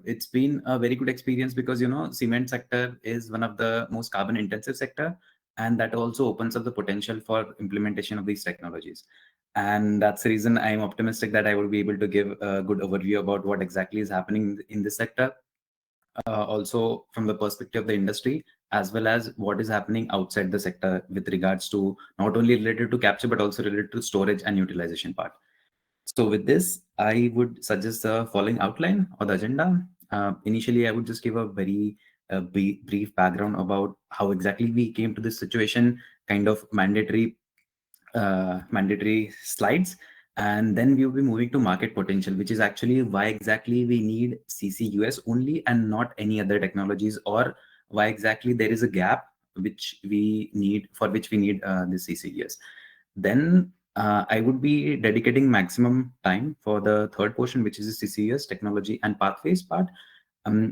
It's been a very good experience because cement sector is one of the most carbon intensive sector, and that also opens up the potential for implementation of these technologies. And that's the reason I'm optimistic that I will be able to give a good overview about what exactly is happening in this sector, also from the perspective of the industry, as well as what is happening outside the sector with regards to not only related to capture but also related to storage and utilization part. So with this, I would suggest the following outline or the agenda. Initially, I would just give a very brief background about how exactly we came to this situation, kind of mandatory slides, and then we will be moving to market potential, which is actually why exactly we need CCUS only and not any other technologies, or why exactly there is a gap which we need this CCUS. Then I would be dedicating maximum time for the third portion, which is the CCUS technology and pathways part,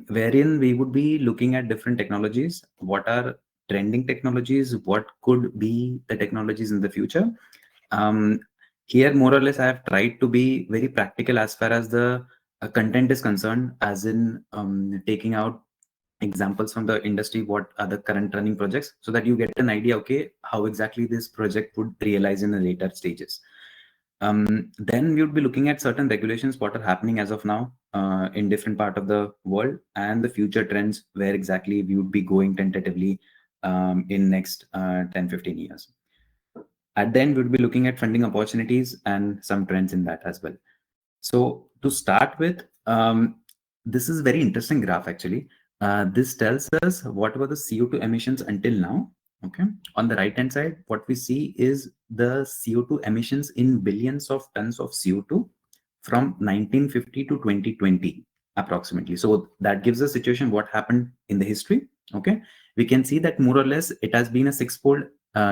wherein we would be looking at different technologies, what are trending technologies, what could be the technologies in the future. Um, Here, more or less, I have tried to be very practical as far as the content is concerned, as in taking out examples from the industry, what are the current running projects, so that you get an idea, okay, how exactly this project would realize in the later stages. Then we would be looking at certain regulations, what are happening as of now in different part of the world, and the future trends, where exactly we would be going tentatively in next 10-15 years. At the end, we'll be looking at funding opportunities and some trends in that as well. So to start with, this is very interesting graph actually. This tells us what were the CO2 emissions until now. Okay. On the right hand side, what we see is the CO2 emissions in billions of tons of CO2 from 1950 to 2020 approximately. So that gives a situation what happened in the history. Okay. We can see that more or less it has been a six-fold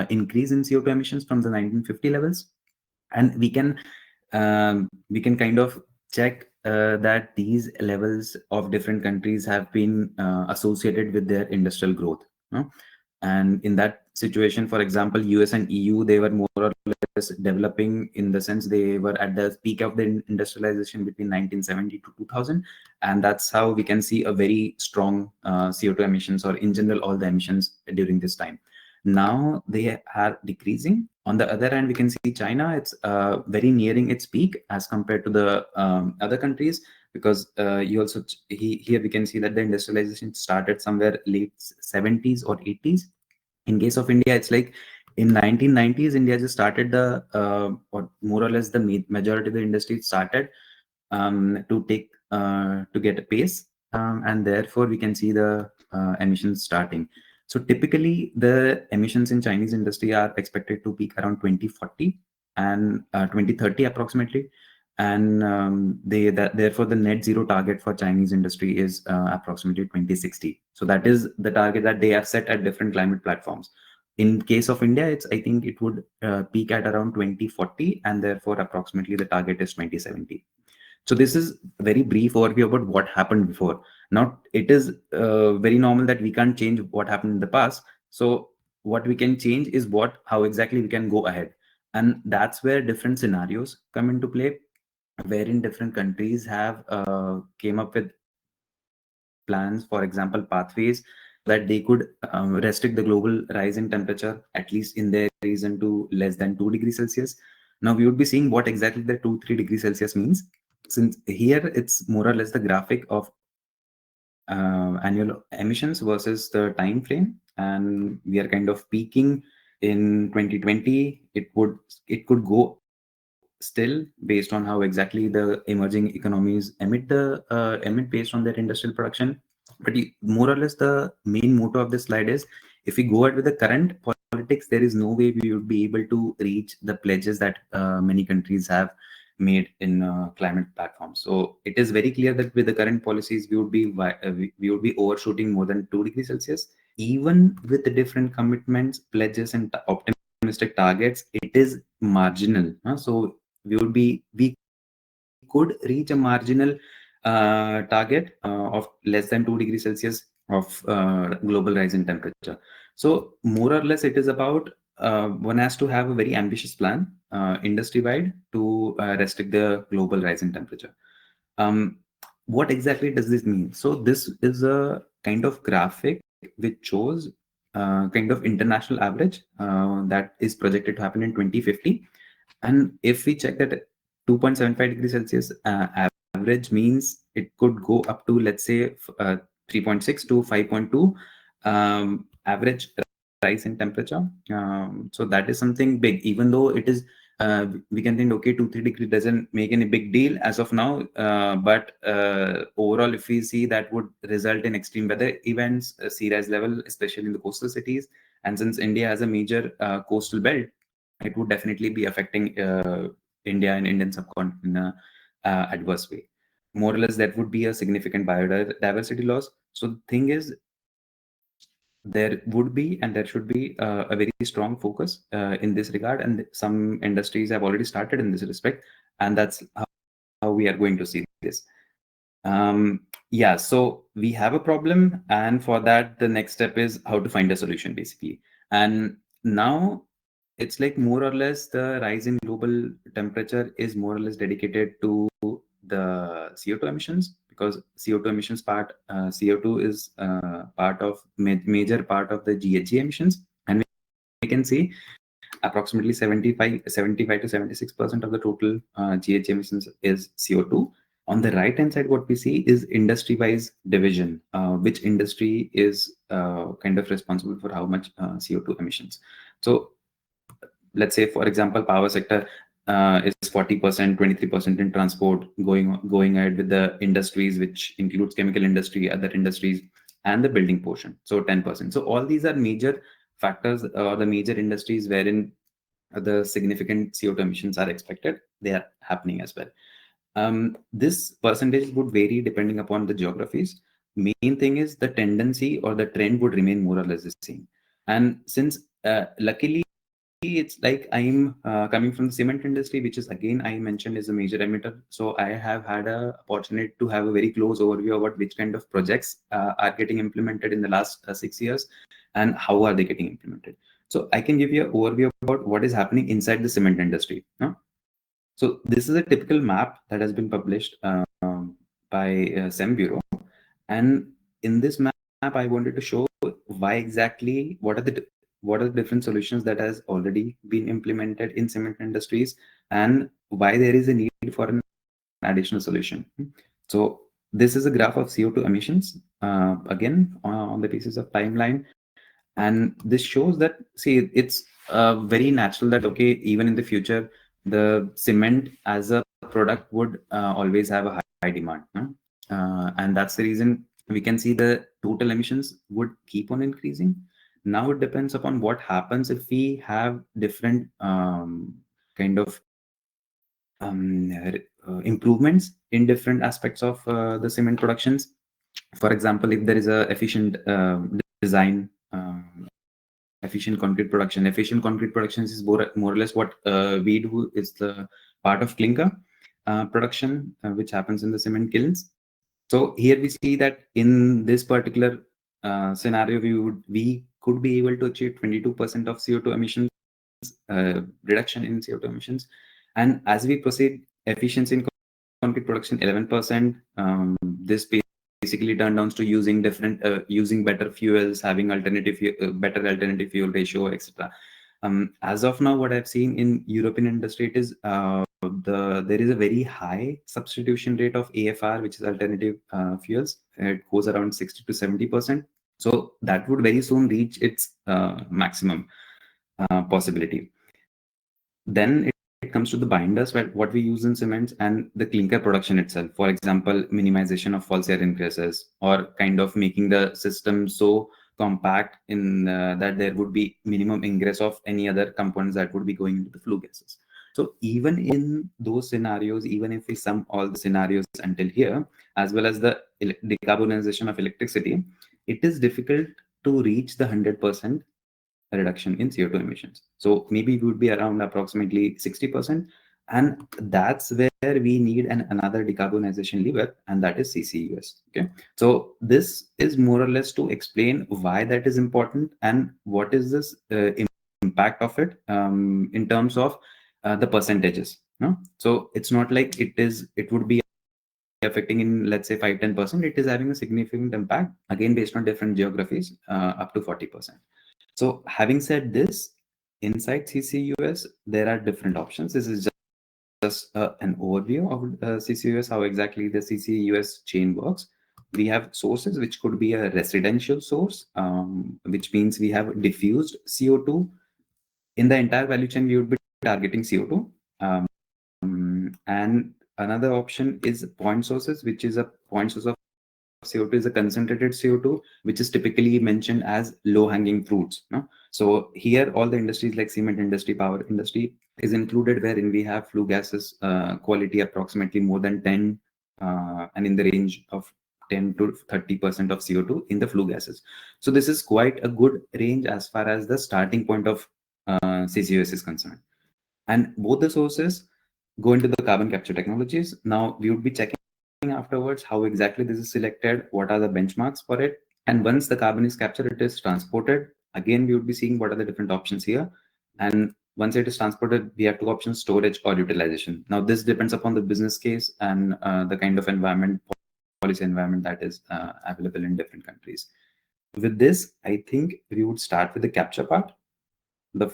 increase in CO2 emissions from the 1950 levels, and we can kind of check that these levels of different countries have been associated with their industrial growth. No? And in that situation, for example, US and EU, they were more or less developing, in the sense they were at the peak of the industrialization between 1970 to 2000, and that's how we can see a very strong CO2 emissions, or in general all the emissions during this time. Now they are decreasing. On the other hand, we can see China, it's very nearing its peak as compared to the other countries, because here we can see that the industrialization started somewhere late 70s or 80s. In case of India, it's like in 1990s, India just started or more or less the majority of the industry started to get a pace, and therefore we can see the emissions starting. So typically, the emissions in Chinese industry are expected to peak around 2040 and 2030 approximately, and therefore the net zero target for Chinese industry is approximately 2060. So that is the target that they have set at different climate platforms. In case of India, I think it would peak at around 2040, and therefore approximately the target is 2070. So this is a very brief overview about what happened before. Now, it is very normal that we can't change what happened in the past. So what we can change is how exactly we can go ahead. And that's where different scenarios come into play, wherein different countries have came up with plans, for example, pathways, that they could restrict the global rise in temperature, at least in their region, to less than 2 degrees Celsius. Now we would be seeing what exactly the 2-3 degrees Celsius means. Since here it's more or less the graphic of annual emissions versus the time frame, and we are kind of peaking in 2020. It could go still, based on how exactly the emerging economies emit based on their industrial production. But more or less the main motto of this slide is, if we go ahead with the current politics, there is no way we would be able to reach the pledges that many countries have made in climate platforms. So it is very clear that with the current policies, we would be overshooting more than 2 degrees Celsius. Even with the different commitments, pledges, and optimistic targets, it is marginal. So we could reach a marginal target of less than 2 degrees Celsius of global rise in temperature. So more or less, it is about one has to have a very ambitious plan industry wide to restrict the global rise in temperature. Um, what exactly does this mean? So this is a kind of graphic which shows kind of international average that is projected to happen in 2050. And if we check that 2.75 degrees Celsius average means it could go up to, let's say, 3.6 to 5.2 average rise in temperature. So that is something big, even though it is we can think, okay, 2-3 degrees doesn't make any big deal as of now, but overall, if we see, that would result in extreme weather events, sea rise level, especially in the coastal cities. And since India has a major coastal belt, it would definitely be affecting India and Indian subcontinent in a adverse way. More or less, that would be a significant biodiversity loss. So the thing is, there would be and there should be a very strong focus in this regard, and some industries have already started in this respect, and that's how we are going to see this. Yeah, so we have a problem, and for that, the next step is how to find a solution, basically. And now it's like more or less the rise in global temperature is more or less dedicated to the CO2 emissions, because CO2 emissions part, CO2 is part of major part of the GHG emissions, and we can see approximately 75 to 76% of the total GHG emissions is CO2. On the right hand side, what we see is industry wise division, which industry is kind of responsible for how much CO2 emissions. So let's say, for example, power sector is 40%, 23% in transport, going ahead with the industries, which includes chemical industry, other industries, and the building portion, so 10%. So all these are major factors, or the major industries wherein the significant CO2 emissions are expected. They are happening as well. This percentage would vary depending upon the geographies. Main thing is the tendency or the trend would remain more or less the same. And since luckily it's like I'm coming from the cement industry, which is, again, I mentioned, is a major emitter. So I have had a opportunity to have a very close overview about which kind of projects are getting implemented in the last 6 years and how are they getting implemented. So I can give you an overview about what is happening inside the cement industry. So this is a typical map that has been published by SEM Bureau. And in this map, I wanted to show why exactly, what are the different solutions that has already been implemented in cement industries, and why there is a need for an additional solution. So this is a graph of CO2 emissions, again, on the basis of timeline. And this shows that, see, it's very natural that, okay, even in the future, the cement as a product would always have a high demand. And that's the reason we can see the total emissions would keep on increasing. Now it depends upon what happens if we have different kind of improvements in different aspects of the cement productions. For example, if there is a efficient design, efficient concrete production. Efficient concrete production is more or less what we do, is the part of clinker production, which happens in the cement kilns. So here we see that in this particular scenario, we could be able to achieve 22% of CO2 emissions, reduction in CO2 emissions. And as we proceed, efficiency in concrete production 11%. This basically turned down to using different using better fuels, having better alternative fuel ratio, etc. As of now, what I've seen in European industry, it is there is a very high substitution rate of AFR, which is alternative fuels. It goes around 60 to 70%. So that would very soon reach its maximum possibility. Then it comes to the binders, what we use in cements, and the clinker production itself. For example, minimization of false air ingresses, or kind of making the system so compact in that there would be minimum ingress of any other components that would be going into the flue gases. So even in those scenarios, even if we sum all the scenarios until here, as well as the decarbonization of electricity, it is difficult to reach the 100% reduction in CO2 emissions. So maybe we would be around approximately 60%. And that's where we need another decarbonization lever, and that is CCUS. Okay. So this is more or less to explain why that is important and what is this impact of it in terms of the percentages. No? So it's not like it would be affecting in, let's say, 5-10%, it is having a significant impact, again, based on different geographies, up to 40%. So having said this, inside CCUS, there are different options. This is just an overview of CCUS, how exactly the CCUS chain works. We have sources, which could be a residential source, which means we have diffused CO2. In the entire value chain, we would be targeting CO2. And another option is point sources, which is a point source of CO2 is a concentrated CO2, which is typically mentioned as low-hanging fruits. No? So here, all the industries like cement industry, power industry is included, wherein we have flue gases quality approximately more than 10 and in the range of 10 to 30% of CO2 in the flue gases. So this is quite a good range as far as the starting point of CCUS is concerned. And both the sources go into the carbon capture technologies. Now we would be checking afterwards how exactly this is selected, what are the benchmarks for it, and once the carbon is captured, it is transported. Again, we would be seeing what are the different options here. And once it is transported, we have two options: storage or utilization. Now this depends upon the business case and the kind of environment, policy environment that is available in different countries. With this, I think we would start with the capture part. The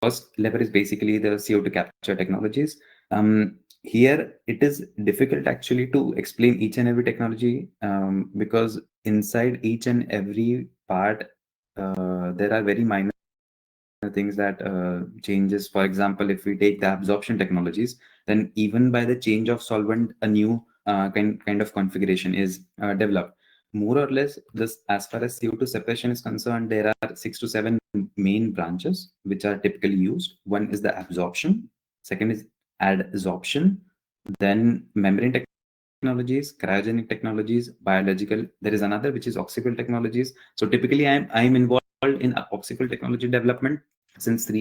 first lever is basically the CO2 capture technologies. Here, it is difficult actually to explain each and every technology because inside each and every part, there are very minor things that changes. For example, if we take the absorption technologies, then even by the change of solvent, a new kind of configuration is developed. More or less, this, as far as CO2 separation is concerned, there are 6 to 7 main branches which are typically used. One is the absorption, second is adsorption, then membrane technologies, cryogenic technologies, biological. There is another which is oxical technologies. So typically, I'm involved in oxical technology development since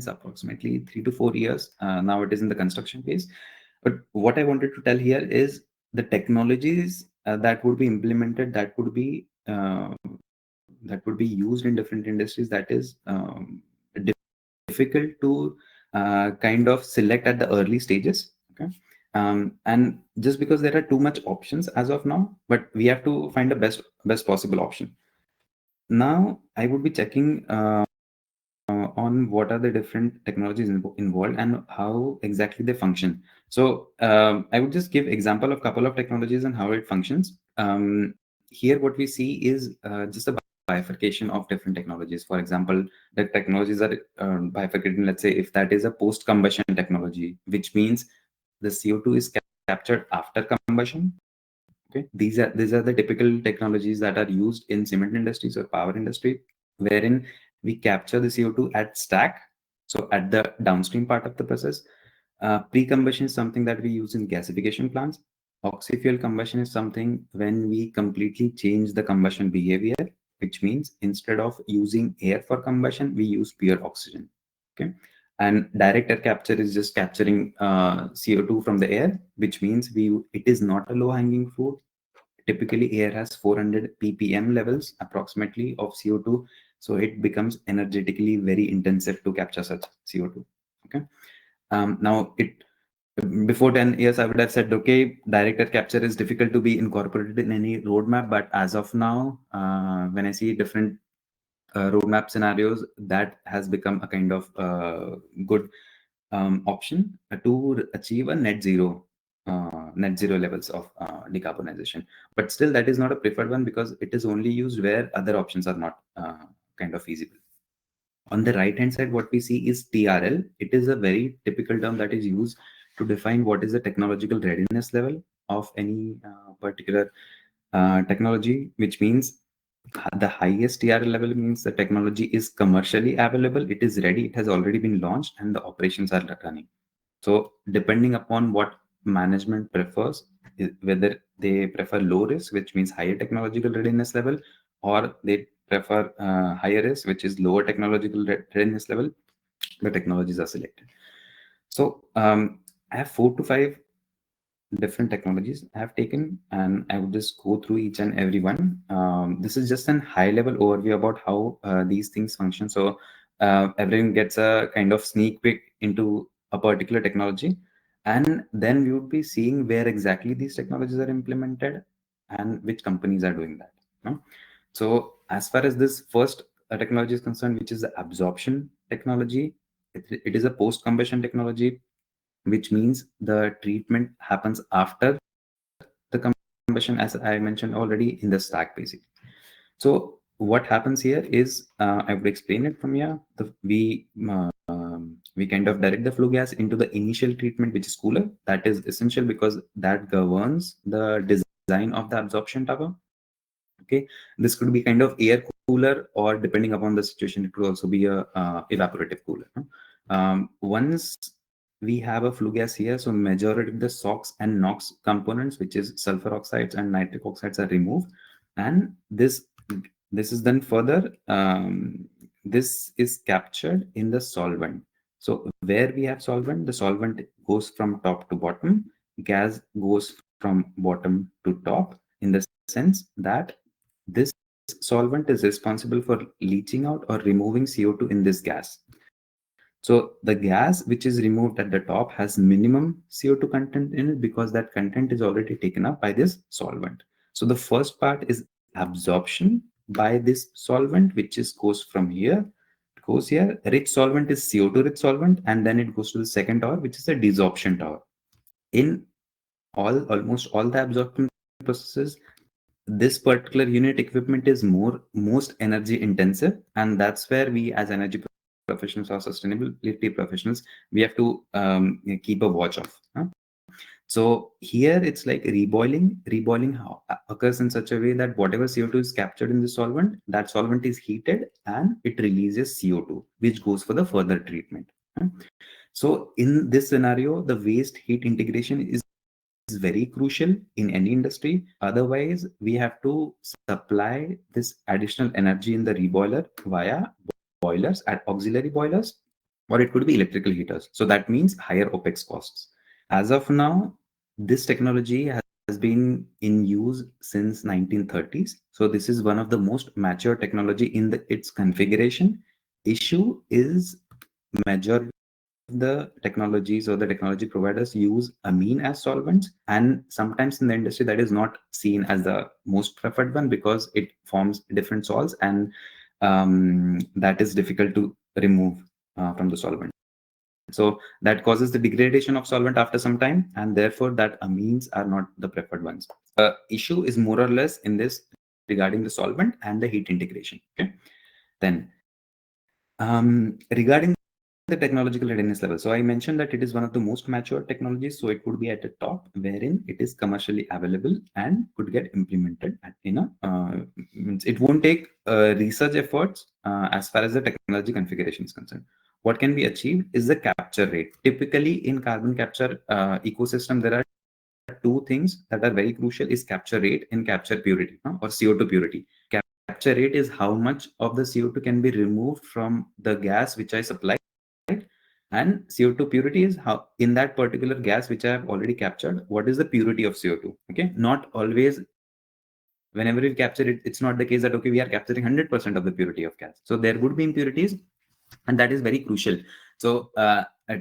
approximately 3 to 4 years. Now it is in the construction phase. But what I wanted to tell here is the technologies that would be implemented, that would be used in different industries. That is difficult to kind of select at the early stages. Okay. And just because there are too much options as of now, but we have to find the best possible option. Now I would be checking on what are the different technologies involved and how exactly they function. So I would just give example of couple of technologies and how it functions. Here what we see is just a bifurcation of different technologies. For example, the technologies are bifurcated. Let's say if that is a post-combustion technology, which means the CO2 is captured after combustion. Okay, these are the typical technologies that are used in cement industries or power industry, wherein we capture the CO2 at stack, so at the downstream part of the process. Pre-combustion is something that we use in gasification plants. Oxy-fuel combustion is something when we completely change the combustion behavior, which means instead of using air for combustion, we use pure oxygen. Okay, and direct air capture is just capturing CO2 from the air, which means it is not a low-hanging fruit. Typically, air has 400 ppm levels approximately of CO2, so it becomes energetically very intensive to capture such CO2. Okay. Now, before 10 years, I would have said, okay, direct air capture is difficult to be incorporated in any roadmap. But as of now, when I see different roadmap scenarios, that has become a kind of good option to achieve a net zero levels of decarbonization. But still, that is not a preferred one because it is only used where other options are not kind of feasible. On the right hand side, what we see is TRL. It is a very typical term that is used to define what is the technological readiness level of any particular technology, which means the highest TRL level means the technology is commercially available, it is ready, it has already been launched, and the operations are running. So depending upon what management prefers, whether they prefer low risk, which means higher technological readiness level, or they prefer higher risk, which is lower technological readiness level, the technologies are selected. So I have 4 to 5 different technologies I have taken, and I would just go through each and every one. This is just an high level overview about how these things function. So everyone gets a kind of sneak peek into a particular technology. And then we would be seeing where exactly these technologies are implemented and which companies are doing that. No? So as far as this first technology is concerned, which is the absorption technology, it is a post-combustion technology, which means the treatment happens after the combustion, as I mentioned already, in the stack basically. So what happens here is, I would explain it from here. We kind of direct the flue gas into the initial treatment, which is cooler. That is essential because that governs the design of the absorption tower. Okay, this could be kind of air cooler, or depending upon the situation, it could also be a evaporative cooler. No? Once we have a flue gas here, so majority of the SOx and NOx components, which is sulfur oxides and nitric oxides, are removed, and this is then further this is captured in the solvent. So where we have solvent, the solvent goes from top to bottom, gas goes from bottom to top, in the sense that this solvent is responsible for leaching out or removing CO2 in this gas. So the gas which is removed at the top has minimum CO2 content in it, because that content is already taken up by this solvent. So the first part is absorption by this solvent, which is goes from here, it goes here. Rich solvent is CO2 rich solvent, and then it goes to the second tower, which is the desorption tower. In almost all the absorption processes, this particular unit equipment is most energy intensive, and that's where we as energy professionals or sustainability professionals, we have to keep a watch of. So here it's like reboiling how occurs in such a way that whatever CO2 is captured in the solvent, that solvent is heated and it releases CO2, which goes for the further treatment. So in this scenario, the waste heat integration is very crucial in any industry. Otherwise, we have to supply this additional energy in the reboiler via boilers at auxiliary boilers, or it could be electrical heaters. So that means higher OPEX costs. As of now, this technology has been in use since 1930s. So this is one of the most mature technology in its configuration. Issue is major the technologies or the technology providers use amine as solvents, and sometimes in the industry that is not seen as the most preferred one because it forms different salts, and that is difficult to remove from the solvent. So that causes the degradation of solvent after some time, and therefore that amines are not the preferred ones. The issue is more or less in this regarding the solvent and the heat integration. Okay, then regarding the technological readiness level. So I mentioned that it is one of the most mature technologies. So it could be at the top wherein it is commercially available and could get implemented in a, it won't take research efforts as far as the technology configuration is concerned. What can be achieved is the capture rate. Typically in carbon capture ecosystem, there are two things that are very crucial: is capture rate and capture purity, or CO2 purity. Capture rate is how much of the CO2 can be removed from the gas which I supply, and CO2 purity is how in that particular gas which I have already captured, what is the purity of CO2. Okay, not always whenever we capture it, it's not the case that okay, we are capturing 100% of the purity of gas. So there would be impurities, and that is very crucial. So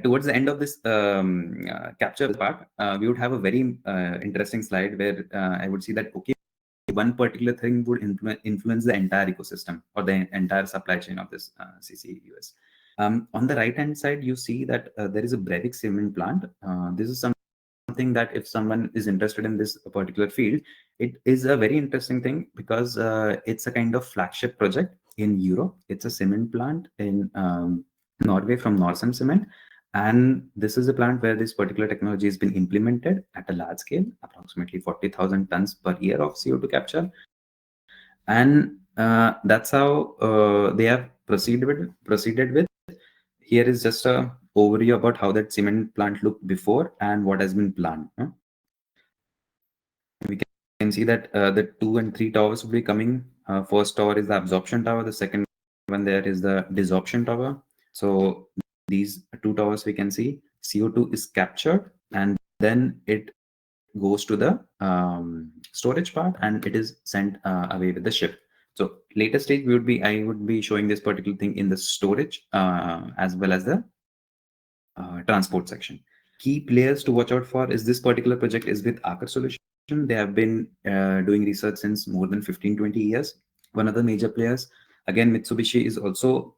towards the end of this capture part, we would have a very interesting slide where I would see that okay, one particular thing would influence the entire ecosystem or the entire supply chain of this CCUS. On the right hand side, you see that there is a Brevik cement plant. This is something that if someone is interested in this particular field, it is a very interesting thing because it's a kind of flagship project in Europe. It's a cement plant in Norway from Norcem Cement. And this is a plant where this particular technology has been implemented at a large scale, approximately 40,000 tons per year of CO2 capture. And that's how they have proceeded with. Here is just a overview about how that cement plant looked before and what has been planned. We can see that the 2 and 3 towers will be coming. First tower is the absorption tower. The second one there is the desorption tower. So these two towers we can see CO2 is captured and then it goes to the storage part and it is sent away with the ship. So later stage I would be showing this particular thing in the storage as well as the transport section. key players to watch out for is this particular project is with Aker Solution. They have been doing research since more than 15-20 years. One of the major players, again, Mitsubishi is also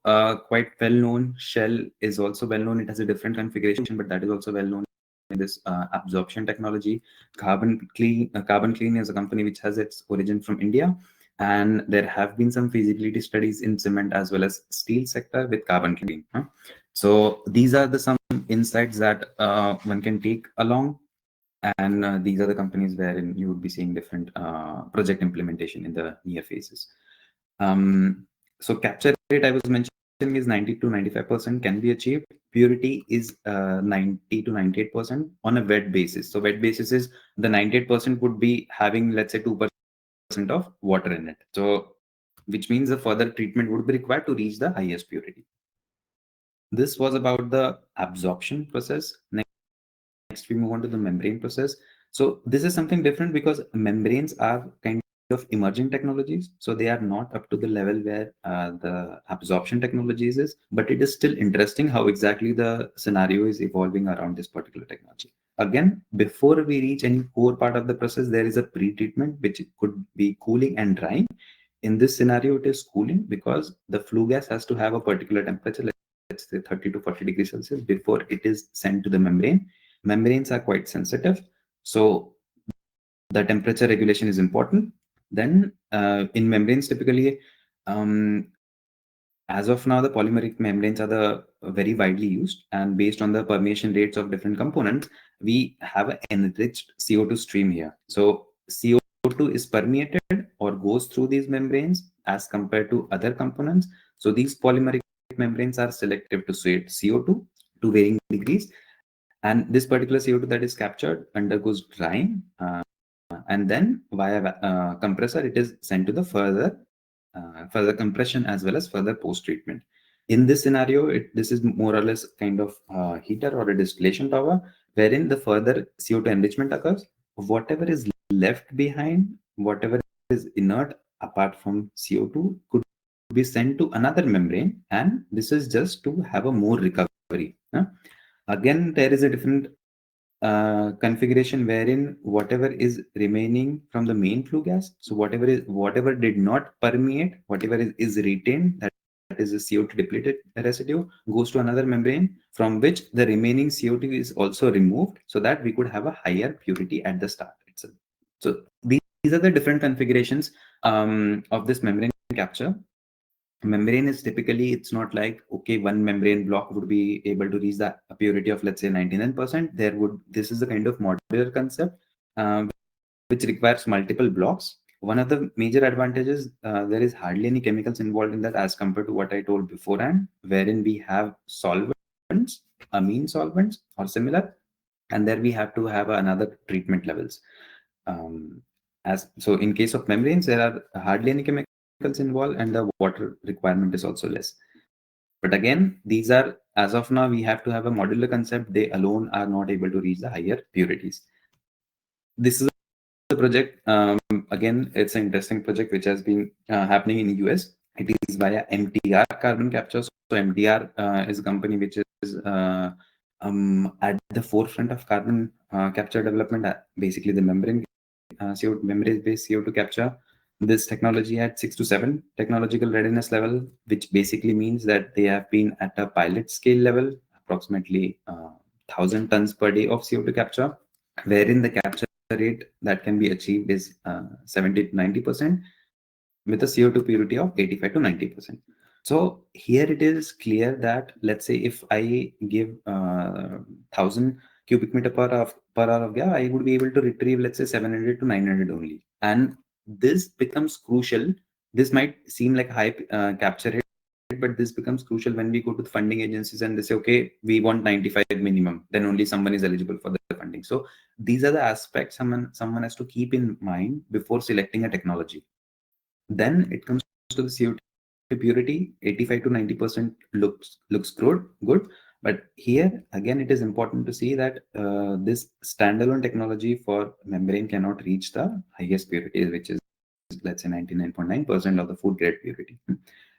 quite well known. Shell is also well known. It has a different configuration, but that is also well known in this absorption technology. Carbon Clean is a company which has its origin from India, and there have been some feasibility studies in cement as well as steel sector with Carbon Clean. So these are the some insights that one can take along, and these are the companies wherein you would be seeing different project implementation in the near phases. So capture rate I was mentioning is 90 to 95% can be achieved. Purity is 90 to 98% on a wet basis. So wet basis is the 98% would be having, let's say, 2% of water in it. So which means a further treatment would be required to reach the highest purity. This was about the absorption process. Next, we move on to the membrane process. So this is something different because membranes are kind of emerging technologies. So they are not up to the level where the absorption technologies is, but it is still interesting how exactly the scenario is evolving around this particular technology. Again, before we reach any core part of the process, there is a pre-treatment, which could be cooling and drying. In this scenario, it is cooling because the flue gas has to have a particular temperature, let's say 30 to 40 degrees Celsius, before it is sent to the membrane. Membranes are quite sensitive, so the temperature regulation is important. Then in membranes, typically, as of now, the polymeric membranes are the very widely used, and based on the permeation rates of different components, we have an enriched CO2 stream here. So CO2 is permeated or goes through these membranes as compared to other components. So these polymeric membranes are selective to CO2 to varying degrees, and this particular CO2 that is captured undergoes drying, and then via compressor it is sent to the further compression as well as further post treatment. In this scenario, this is more or less kind of heater or a distillation tower, wherein the further CO2 enrichment occurs. Whatever is left behind, whatever is inert apart from CO2, could be sent to another membrane, and this is just to have a more recovery. Again, there is a different configuration wherein whatever is remaining from the main flue gas, so whatever did not permeate, whatever is retained, that is a CO2 depleted residue, goes to another membrane from which the remaining CO2 is also removed, so that we could have a higher purity at the start itself. So these are the different configurations of this membrane capture. Membrane is typically, it's not like, okay, one membrane block would be able to reach the purity of, let's say, 99%. This is a kind of modular concept which requires multiple blocks. One of the major advantages, there is hardly any chemicals involved in that as compared to what I told beforehand, wherein we have solvents, amine solvents or similar, and there we have to have another treatment levels. So in case of membranes, there are hardly any chemicals involved, and the water requirement is also less. But again, these are, as of now, we have to have a modular concept. They alone are not able to reach the higher purities. This is a project, again, it's an interesting project which has been happening in the US. It is via MTR carbon capture. So MTR is a company which is at the forefront of carbon capture development, basically the membrane-based CO2 capture. This technology had 6 to 7 technological readiness level, which basically means that they have been at a pilot scale level, approximately 1,000 tons per day of CO2 capture, wherein the capture rate that can be achieved is 70 to 90% with a CO2 purity of 85 to 90%. So here it is clear that, let's say, if I give 1,000 cubic meter per hour of gas, I would be able to retrieve, let's say, 700 to 900 only. And this becomes crucial. This might seem like high capture rate, but this becomes crucial when we go to the funding agencies and they say, okay, we want 95 minimum, then only someone is eligible for the funding. So these are the aspects someone has to keep in mind before selecting a technology. Then it comes to the CO2 purity. 85 to 90% looks good. But here again, it is important to see that this standalone technology for membrane cannot reach the highest purity, which is, let's say, 99.9% of the food grade purity.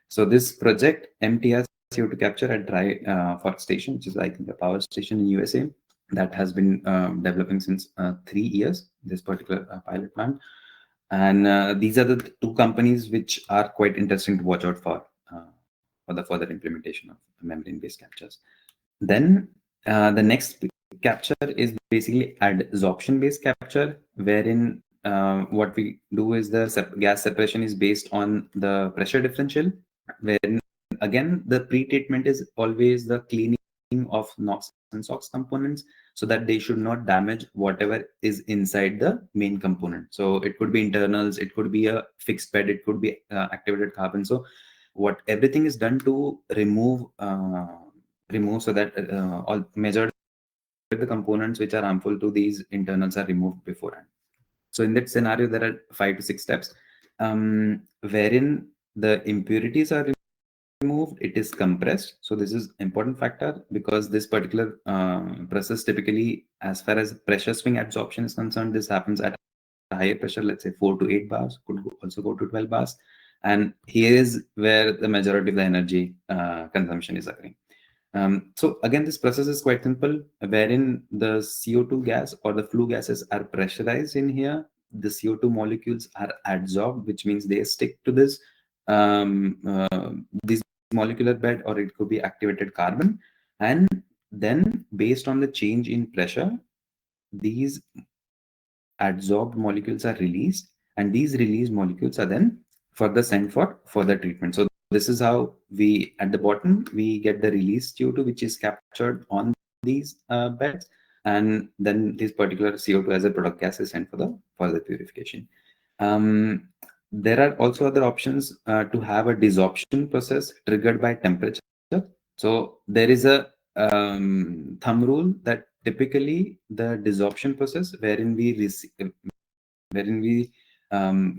So this project, MTR CO2 capture at Dry Fork Station, which is, I think, a power station in USA, that has been developing since 3 years, this particular pilot plant. And these are the two companies which are quite interesting to watch out for the further implementation of membrane-based captures. Then the next capture is basically adsorption-based capture, wherein what we do is the gas separation is based on the pressure differential, wherein again the pre-treatment is always the cleaning of NOx and SOx components, so that they should not damage whatever is inside the main component. So it could be internals, it could be a fixed bed, it could be activated carbon. So what everything is done to remove so that all major the components which are harmful to these internals are removed beforehand. So in that scenario, there are 5 to 6 steps, wherein the impurities are removed, it is compressed. So this is important factor, because this particular process typically, as far as pressure swing adsorption is concerned, this happens at a higher pressure, let's say 4 to 8 bars, could also go to 12 bars. And here is where the majority of the energy consumption is occurring. So again, this process is quite simple, wherein the CO2 gas or the flue gases are pressurized in here. The CO2 molecules are adsorbed, which means they stick to this molecular bed, or it could be activated carbon. And then based on the change in pressure, these adsorbed molecules are released, and these released molecules are then further sent for further treatment. So this is how we, at the bottom, we get the released CO2, which is captured on these beds, and then this particular CO2 as a product gas is sent for the further purification. There are also other options to have a desorption process triggered by temperature. So there is a thumb rule that typically the desorption process, wherein we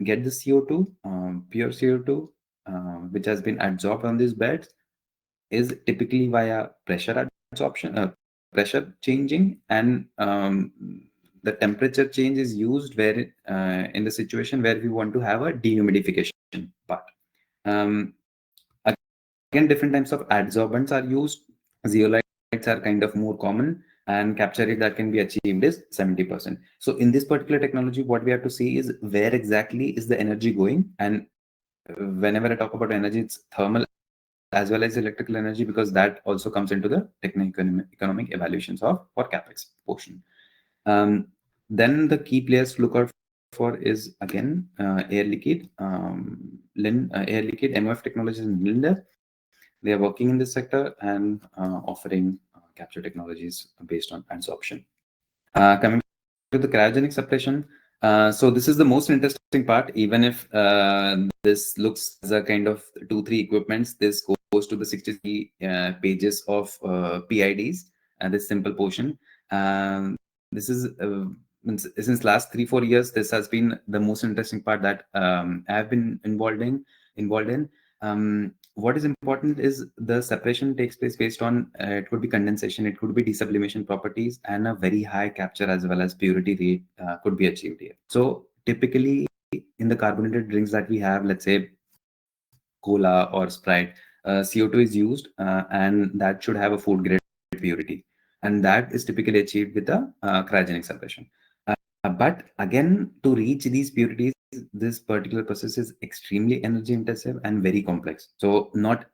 get the CO2, pure CO2, which has been adsorbed on these beds, is typically via pressure adsorption, pressure changing, and the temperature change is used where in the situation where we want to have a dehumidification part. Again, different types of adsorbents are used. Zeolites are kind of more common, and capture rate that can be achieved is 70%. So in this particular technology, what we have to see is where exactly is the energy going. And whenever I talk about energy, it's thermal as well as electrical energy, because that also comes into the technical economic evaluations of for capex portion. Then the key players to look out for is again Air Liquide, Air Liquide, MOF Technologies, and Linde. They are working in this sector and offering capture technologies based on adsorption. Coming to the cryogenic separation, so this is the most interesting part. Even if this looks as a kind of 2-3 equipments, this goes to the 63 pages of PIDs and this simple portion. This is since last 3-4 years, this has been the most interesting part that I have been involved in. What is important is the separation takes place based on it could be condensation, it could be desublimation properties, and a very high capture as well as purity rate could be achieved here. So typically in the carbonated drinks that we have, let's say cola or Sprite, CO2 is used, and that should have a food grade purity, and that is typically achieved with the cryogenic separation. But again, to reach these purities, this particular process is extremely energy intensive and very complex. So not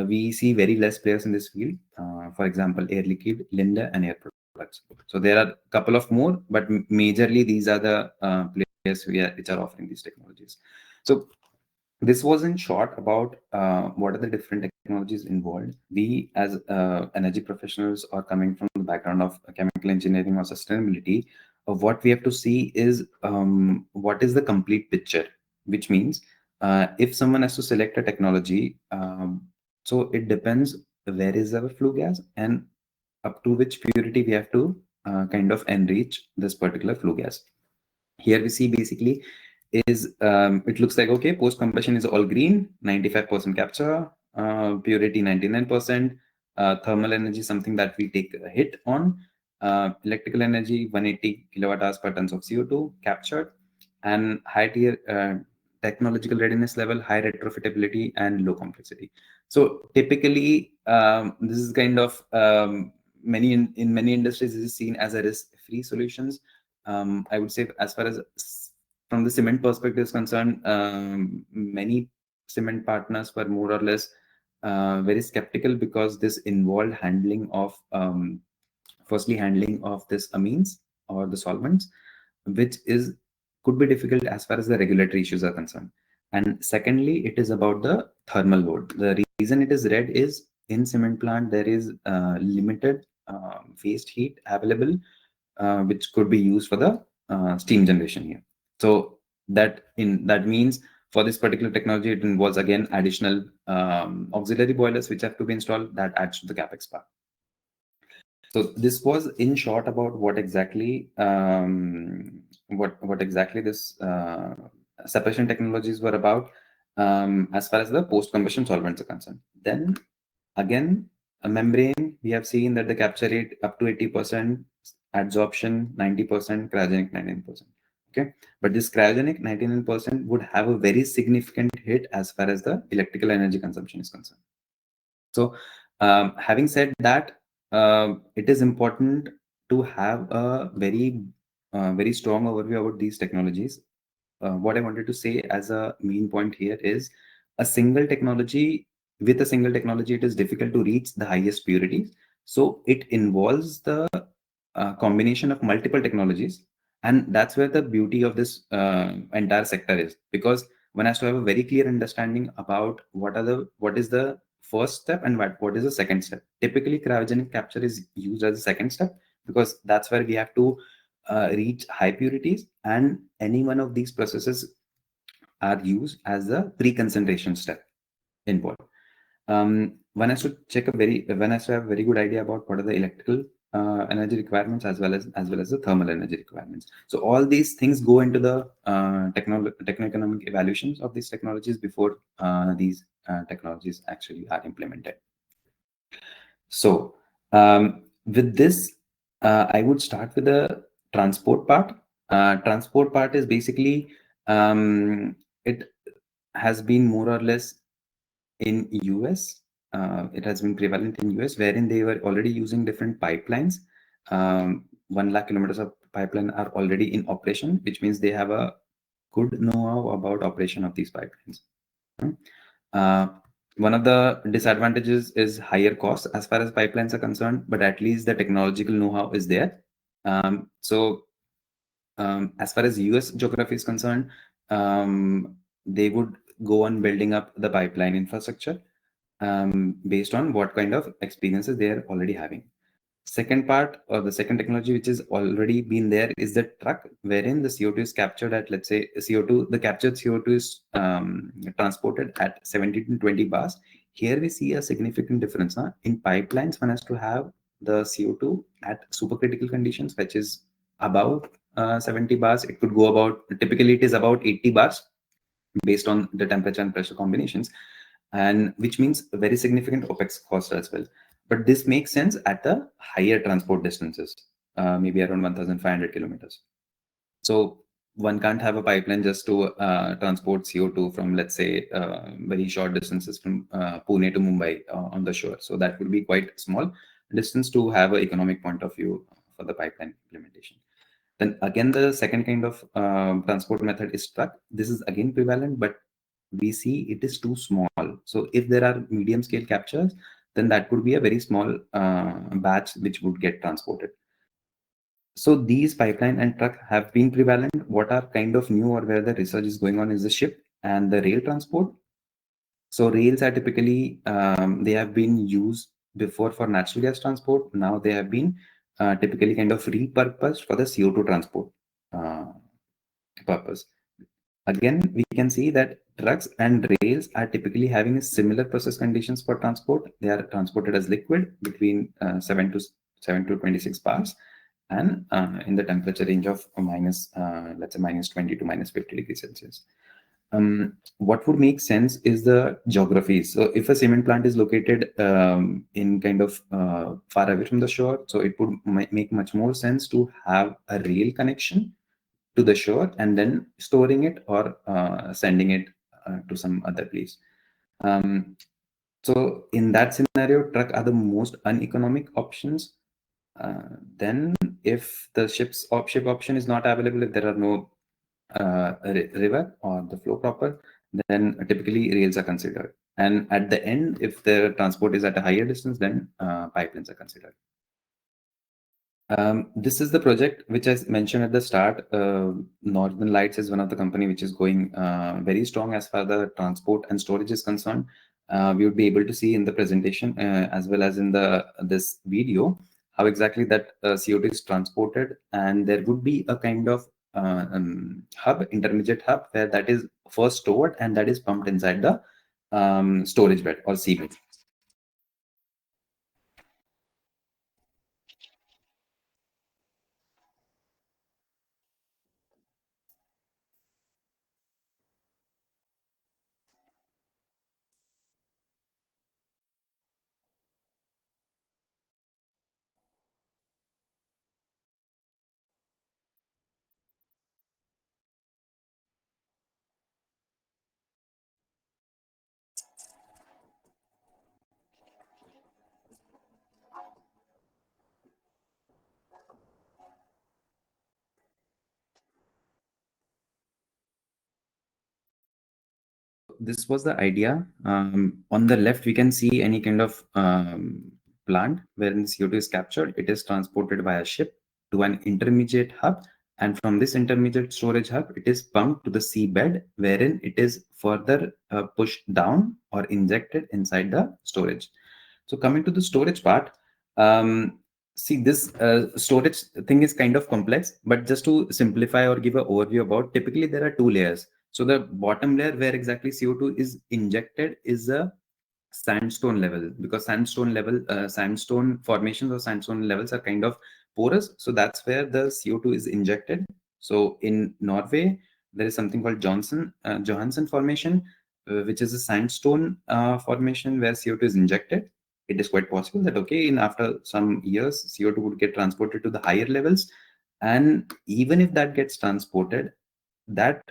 we see very less players in this field. For example, Air Liquide, Linde, and Air Products. So there are a couple of more, but majorly these are the players which are offering these technologies. So this was in short about what are the different technologies involved. We as energy professionals are coming from the background of chemical engineering or sustainability. What we have to see is what is the complete picture, which means if someone has to select a technology, so it depends where is our flue gas and up to which purity we have to kind of enrich this particular flue gas. Here we see basically is it looks like, okay, post combustion is all green, 95% capture, purity 99%, thermal energy something that we take a hit on, electrical energy 180 kilowatt hours per tons of CO2 captured, and high tier technological readiness level, high retrofitability, and low complexity. So typically this is kind of in many industries this is seen as a risk-free solutions. I would say as far as from the cement perspective is concerned, many cement partners were more or less very skeptical because this involved handling of firstly handling of this amines or the solvents, which is could be difficult as far as the regulatory issues are concerned. And secondly, it is about the thermal load. The reason it is red is in cement plant there is limited waste heat available, which could be used for the steam generation here. So that means for this particular technology, it involves again additional auxiliary boilers which have to be installed. That adds to the capex part. So this was in short about what exactly this separation technologies were about as far as the post combustion solvents are concerned. Then again, a membrane, we have seen that the capture rate up to 80%, adsorption 90%, cryogenic 19%. Okay, but this cryogenic 99% would have a very significant hit as far as the electrical energy consumption is concerned. So having said that, it is important to have a very strong overview about these technologies. What I wanted to say as a main point here is a single technology with a single technology, it is difficult to reach the highest purities. So it involves the combination of multiple technologies, and that's where the beauty of this entire sector is, because one has to have a very clear understanding about what is the first step and what is the second step. Typically, cryogenic capture is used as a second step because that's where we have to reach high purities, and any one of these processes are used as a pre-concentration step involved. One has to have a very good idea about what are the electrical energy requirements as well as the thermal energy requirements. So all these things go into the techno-economic evaluations of these technologies before these technologies actually are implemented. So with this, I would start with the transport part. Transport part is basically it has been more or less in US. It has been prevalent in US, wherein they were already using different pipelines. 1 lakh kilometers of pipeline are already in operation, which means they have a good know-how about operation of these pipelines. Uh, one of the disadvantages is higher costs as far as pipelines are concerned, but at least the technological know-how is there. As far as US geography is concerned, they would go on building up the pipeline infrastructure based on what kind of experiences they are already having. Second part, or the second technology which is already been there, is the truck, wherein the CO2 is captured at, let's say, the captured CO2 is transported at 17 to 20 bars. Here we see a significant difference. Huh? In pipelines, one has to have the CO2 at supercritical conditions, which is about 70 bars. It could go about, typically it is about 80 bars based on the temperature and pressure combinations, and which means a very significant OPEX cost as well. But this makes sense at the higher transport distances, maybe around 1,500 kilometers. So one can't have a pipeline just to transport CO2 from, let's say, very short distances from Pune to Mumbai on the shore. So that would be quite small distance to have an economic point of view for the pipeline implementation. Then again, the second kind of transport method is truck. This is again prevalent, but we see it is too small. So if there are medium scale captures, then that could be a very small batch which would get transported. So these pipeline and truck have been prevalent. What are kind of new or where the research is going on is the ship and the rail transport. So rails are typically, they have been used before for natural gas transport. Now they have been typically kind of repurposed for the CO2 transport purpose. Again, we can see that trucks and rails are typically having a similar process conditions for transport. They are transported as liquid between 7 to 26 bars, and in the temperature range of let's say minus 20 to minus 50 degrees Celsius. What would make sense is the geography. So if a cement plant is located in kind of far away from the shore, so it would make much more sense to have a rail connection to the shore and then storing it or sending it to some other place. So in that scenario, truck are the most uneconomic options Then if the ship option is not available, if there are no river or the flow proper, then typically rails are considered. And at the end, if the transport is at a higher distance, then pipelines are considered. This is the project which I mentioned at the start. Northern Lights is one of the company which is going very strong as far as the transport and storage is concerned. We would be able to see in the presentation as well as in the this video how exactly that CO2 is transported, and there would be a kind of intermediate hub, where that is first stored and that is pumped inside the storage bed or seabed. This was the idea. On the left, we can see any kind of plant wherein CO2 is captured. It is transported via ship to an intermediate hub, and from this intermediate storage hub, it is pumped to the seabed, wherein it is further pushed down or injected inside the storage. So coming to the storage part, see, this storage thing is kind of complex, but just to simplify or give an overview about, typically there are two layers. So the bottom layer where exactly CO2 is injected is a sandstone level, because sandstone formations or sandstone levels are kind of porous. So that's where the CO2 is injected. So in Norway, there is something called Johansen formation, which is a sandstone formation where CO2 is injected. It is quite possible that, okay, in after some years, CO2 would get transported to the higher levels. And even if that gets transported, that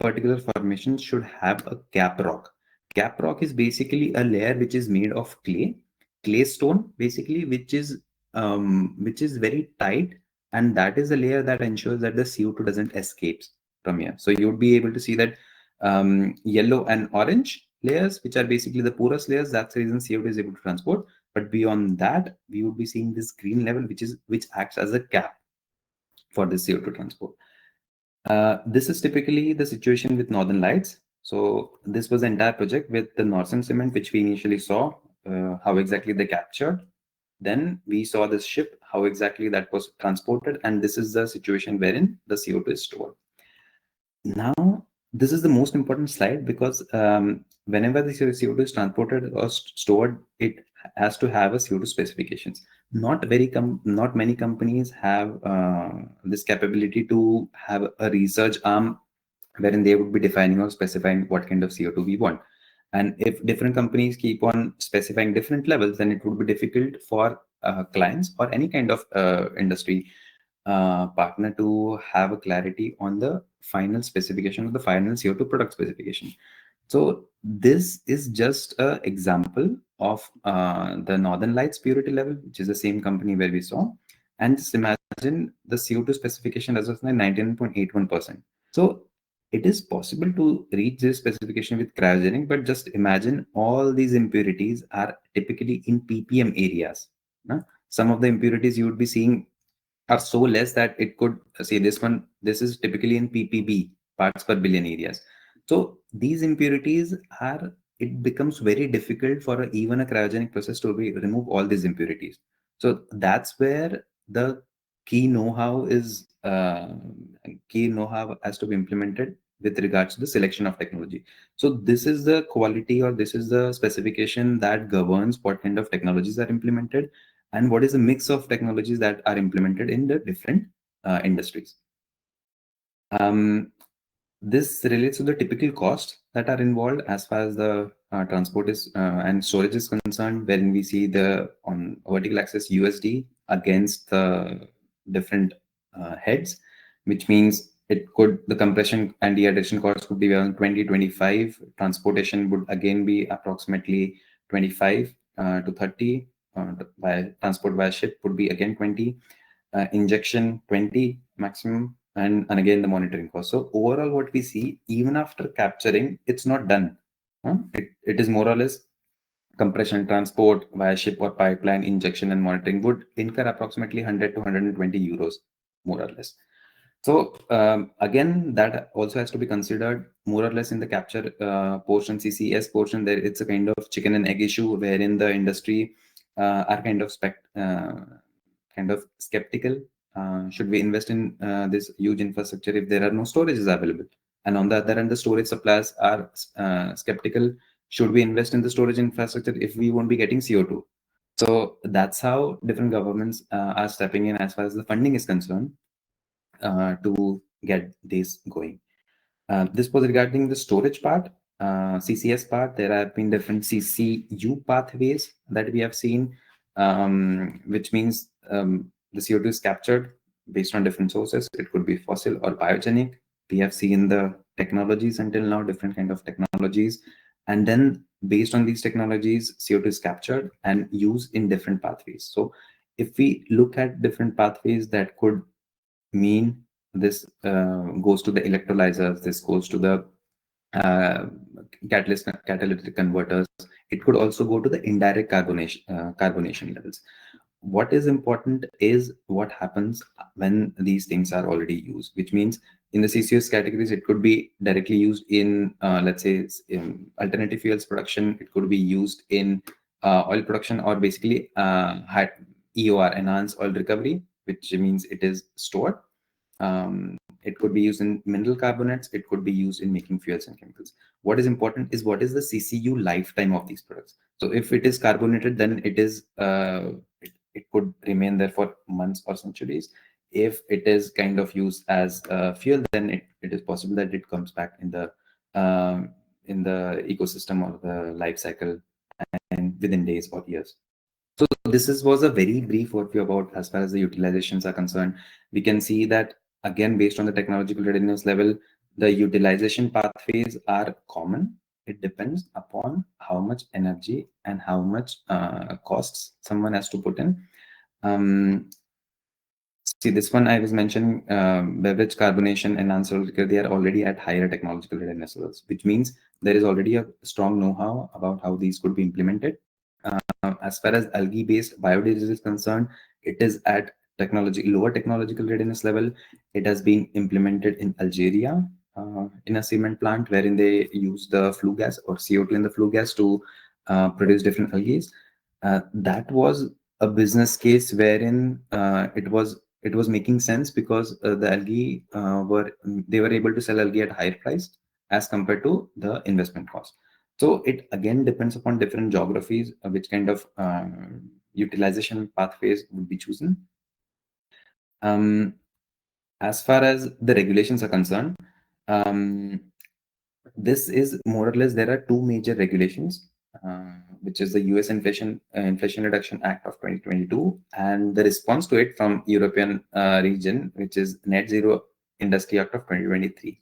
particular formation should have a cap rock. Cap rock is basically a layer which is made of clay stone, basically, which is very tight, and that is the layer that ensures that the CO2 doesn't escape from here. So you would be able to see that yellow and orange layers, which are basically the porous layers. That's the reason CO2 is able to transport. But beyond that, we would be seeing this green level, which acts as a cap for the CO2 transport. This is typically the situation with Northern Lights. So this was the entire project with the Norsen Cement, which we initially saw, how exactly they captured. Then we saw this ship, how exactly that was transported, and this is the situation wherein the CO2 is stored. Now, this is the most important slide, because whenever the CO2 is transported or stored, it has to have a CO2 specifications. Not many companies have this capability to have a research arm wherein they would be defining or specifying what kind of CO2 we want. And if different companies keep on specifying different levels, then it would be difficult for clients or any kind of industry partner to have a clarity on the final specification of the final CO2 product specification. So this is just an example of the Northern Lights purity level, which is the same company where we saw. And just imagine the CO2 specification as of 99.81%. So it is possible to reach this specification with cryogenic, but just imagine all these impurities are typically in ppm areas. Some of the impurities you would be seeing are so less that it could say this is typically in ppb, parts per billion areas. So these impurities are, it becomes very difficult for even a cryogenic process to remove all these impurities. So that's where the key know-how is key know-how has to be implemented with regards to the selection of technology. So this is the quality, or this is the specification that governs what kind of technologies are implemented and what is the mix of technologies that are implemented in the different industries. This relates to the typical costs that are involved as far as the transport is and storage is concerned, wherein we see the on vertical axis USD against the different heads, which means the compression and dehydration cost could be around 20-25. Transportation would again be approximately 25 to 30. by transport via ship would be again 20, injection 20 maximum, and again the monitoring cost. So overall, what we see, even after capturing, it's not done. It is more or less compression, transport via ship or pipeline, injection and monitoring would incur approximately 100 to 120 euros, more or less. So again, that also has to be considered more or less in the capture portion, CCS portion. There, it's a kind of chicken and egg issue wherein the industry are kind of skeptical. Should we invest in this huge infrastructure if there are no storages available? And on the other hand, the storage suppliers are skeptical. Should we invest in the storage infrastructure if we won't be getting CO2? So that's how different governments are stepping in as far as the funding is concerned to get this going. This was regarding the storage part, CCS part. There have been different CCU pathways that we have seen, which means the CO2 is captured based on different sources. It could be fossil or biogenic. We have seen the technologies until now, different kind of technologies. And then based on these technologies, CO2 is captured and used in different pathways. So if we look at different pathways, that could mean this goes to the electrolyzers, this goes to the uh, catalytic converters. It could also go to the indirect carbonation levels. What is important is what happens when these things are already used, which means in the CCUS categories, it could be directly used in, let's say, in alternative fuels production. It could be used in oil production, or basically EOR, enhanced oil recovery, which means it is stored. It could be used in mineral carbonates. It could be used in making fuels and chemicals. What is important is what is the CCU lifetime of these products. So if it is carbonated, then it is it could remain there for months or centuries. If it is kind of used as fuel, then it is possible that it comes back in the ecosystem or the life cycle and within days or years. So was a very brief overview about as far as the utilizations are concerned. We can see that again, based on the technological readiness level, the utilization pathways are common. It depends upon how much energy and how much costs someone has to put in. See, this one I was mentioning, beverage carbonation and enhanced liquor, they are already at higher technological readiness levels, which means there is already a strong know-how about how these could be implemented. As far as algae-based biodiesel is concerned, it is at lower technological readiness level. It has been implemented in Algeria in a cement plant wherein they use the flue gas or CO2 in the flue gas to produce different algae. That was a business case wherein it was making sense because the algae were able to sell algae at higher price as compared to the investment cost. So it again depends upon different geographies, which kind of utilization pathways would be chosen. As far as the regulations are concerned, this is more or less, there are two major regulations, which is the US Inflation Reduction Act of 2022 and the response to it from European region, which is Net Zero Industry Act of 2023.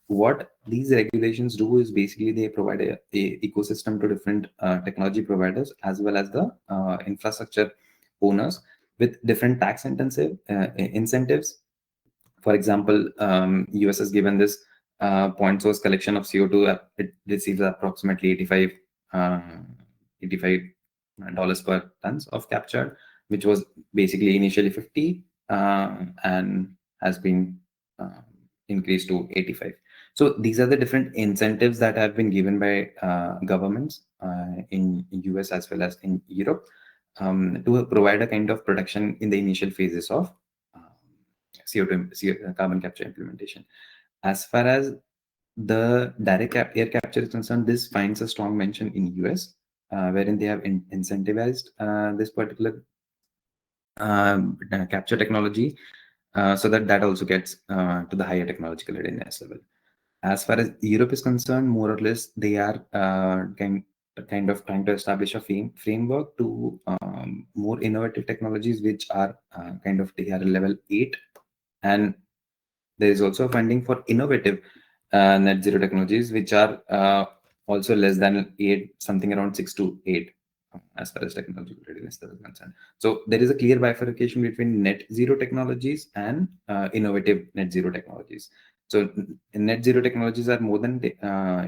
What these regulations do is basically they provide a ecosystem to different technology providers as well as the infrastructure owners with different tax incentives. For example, US has given this point source collection of CO2. It receives approximately 85 dollars per tons of capture, which was basically initially 50 and has been increased to 85. So these are the different incentives that have been given by governments in US as well as in Europe to provide a kind of protection in the initial phases of CO2 carbon capture implementation. As far as the direct air capture is concerned, this finds a strong mention in US, wherein they have incentivized this particular capture technology, so that also gets to the higher technological readiness level. As far as Europe is concerned, more or less, they are kind of trying to establish a framework to more innovative technologies, which are they are level 8. And there is also funding for innovative net zero technologies, which are also less than 8, something around 6 to 8. as far as technological readiness is concerned. So there is a clear bifurcation between net zero technologies and innovative net zero technologies. So net zero technologies are more than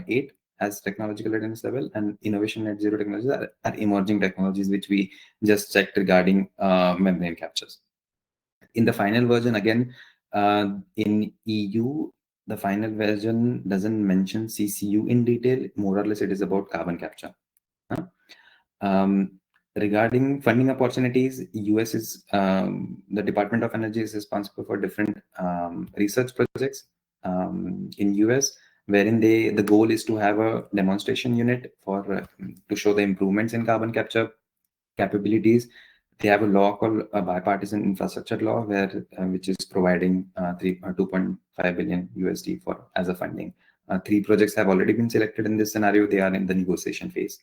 8 as technological readiness level, and innovation net zero technologies are emerging technologies, which we just checked regarding membrane captures. In the final version, again, in EU, the final version doesn't mention CCU in detail. More or less, it is about carbon capture. Huh? Regarding funding opportunities, US is the Department of Energy is responsible for different research projects in US, wherein the goal is to have a demonstration unit for to show the improvements in carbon capture capabilities. They have a law called a bipartisan infrastructure law, where which is providing 2.5 billion USD for as a funding. 3 projects have already been selected in this scenario. They are in the negotiation phase.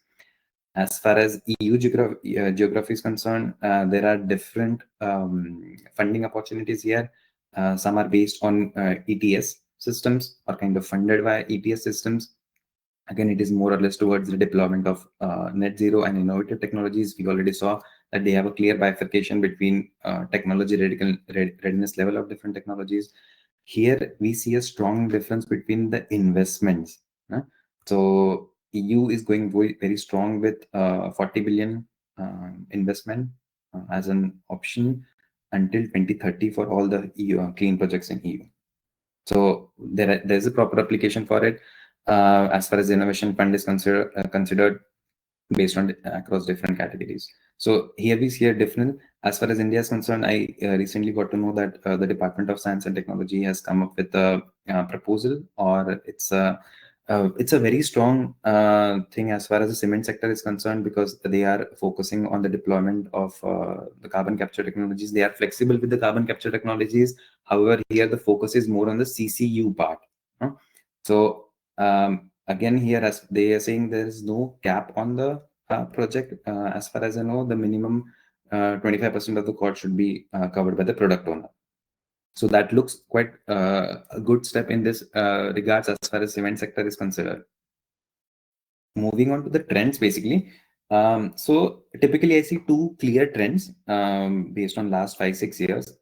As far as EU geography is concerned, there are different funding opportunities here. Some are based on ETS systems, or kind of funded by ETS systems. Again, it is more or less towards the deployment of net zero and innovative technologies. We already saw that they have a clear bifurcation between technology readiness level of different technologies. Here, we see a strong difference between the investments. So EU is going very strong with 40 billion investment as an option until 2030 for all the EU, clean projects in EU. So there's a proper application for it as far as innovation fund is considered based on across different categories. So here we see a difference. As far as India is concerned, I recently got to know that the Department of Science and Technology has come up with a proposal, or it's a very strong thing as far as the cement sector is concerned, because they are focusing on the deployment of the carbon capture technologies. They are flexible with the carbon capture technologies. However, here the focus is more on the CCU part. So again, here, as they are saying, there is no cap on the project. As far as I know, the minimum 25% of the cost should be covered by the product owner. So that looks quite a good step in this regards as far as cement sector is concerned. Moving on to the trends, basically. So typically, I see 2 clear trends based on last 5-6 years.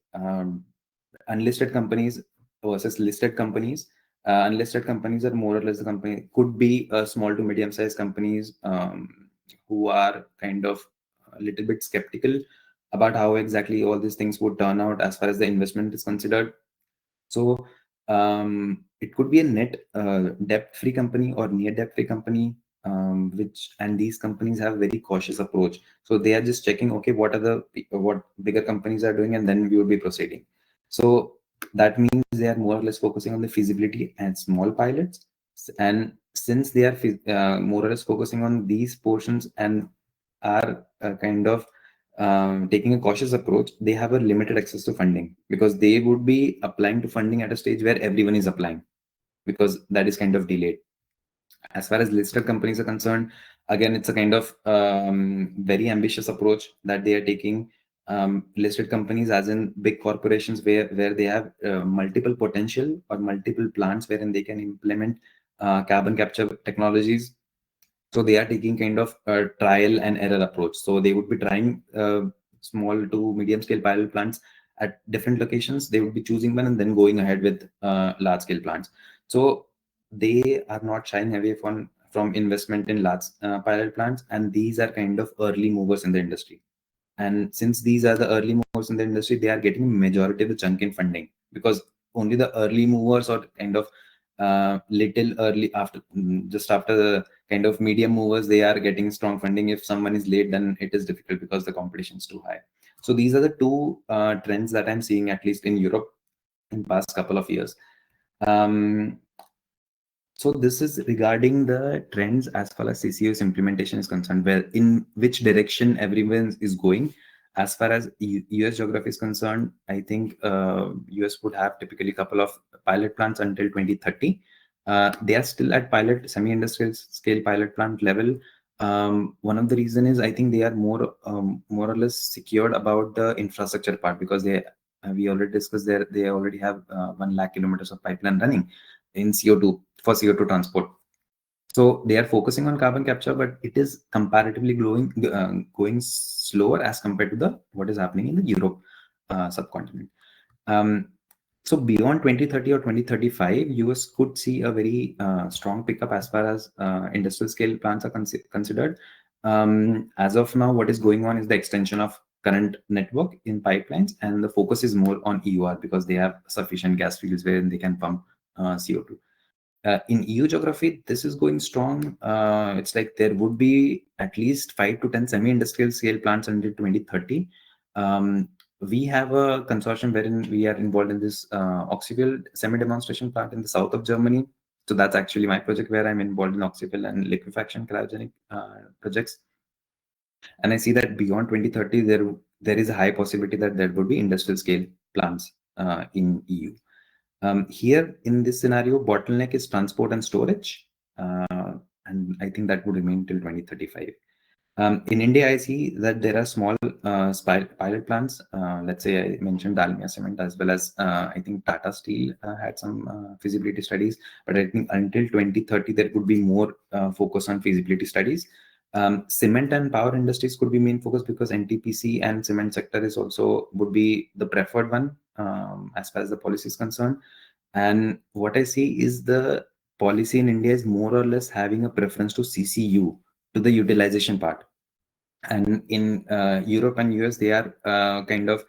Unlisted companies versus listed companies. Unlisted companies are more or less the company, could be small to medium sized companies who are kind of a little bit skeptical about how exactly all these things would turn out as far as the investment is considered. So it could be a net debt-free company or near debt-free company, and these companies have very cautious approach. So they are just checking, okay, what bigger companies are doing, and then we will be proceeding. So that means they are more or less focusing on the feasibility and small pilots. And since they are more or less focusing on these portions and are kind of taking a cautious approach, they have a limited access to funding, because they would be applying to funding at a stage where everyone is applying, because that is kind of delayed. As far as listed companies are concerned, again, it's a kind of very ambitious approach that they are taking. Listed companies, as in big corporations, where they have multiple potential or multiple plants wherein they can implement carbon capture technologies. So they are taking kind of a trial and error approach. So they would be trying small to medium scale pilot plants at different locations. They would be choosing one and then going ahead with large scale plants. So they are not shying away from investment in large pilot plants, and these are kind of early movers in the industry. And since these are the early movers in the industry, they are getting majority of the chunk in funding, because only the early movers, or kind of little early after, just after the kind of medium movers, they are getting strong funding. If someone is late, then it is difficult because the competition is too high. So these are the 2 trends that I'm seeing, at least in Europe, in past couple of years. So this is regarding the trends as far as CCUS implementation is concerned, where in which direction everyone is going. As far as US geography is concerned, I think US would have typically a couple of pilot plants until 2030. They are still at semi-industrial scale pilot plant level. One of the reason is, I think they are more or less secured about the infrastructure part, because we already discussed they already have 1 lakh kilometers of pipeline running in CO2 for CO2 transport. So they are focusing on carbon capture, but it is comparatively going slower as compared to what is happening in the Europe subcontinent. So beyond 2030 or 2035, US could see a very strong pickup as far as industrial scale plants are considered. As of now, what is going on is the extension of current network in pipelines, and the focus is more on EUR because they have sufficient gas fields where they can pump CO2. In EU geography, this is going strong. It's like there would be at least 5 to 10 semi-industrial scale plants until 2030. We have a consortium wherein we are involved in this oxyfuel semi-demonstration plant in the south of Germany. So that's actually my project where I'm involved in oxyfuel and liquefaction cryogenic projects. And I see that beyond 2030, there is a high possibility that there would be industrial scale plants in EU. Here in this scenario, bottleneck is transport and storage, and I think that would remain till 2035. In India, I see that there are small pilot plants. Let's say I mentioned Dalmia Cement as well as I think Tata Steel had some feasibility studies. But I think until 2030, there could be more focus on feasibility studies. Cement and power industries could be main focus because NTPC and cement sector is also would be the preferred one as far as the policy is concerned. And what I see is the policy in India is more or less having a preference to CCU, to the utilization part. And in Europe and US, they are kind of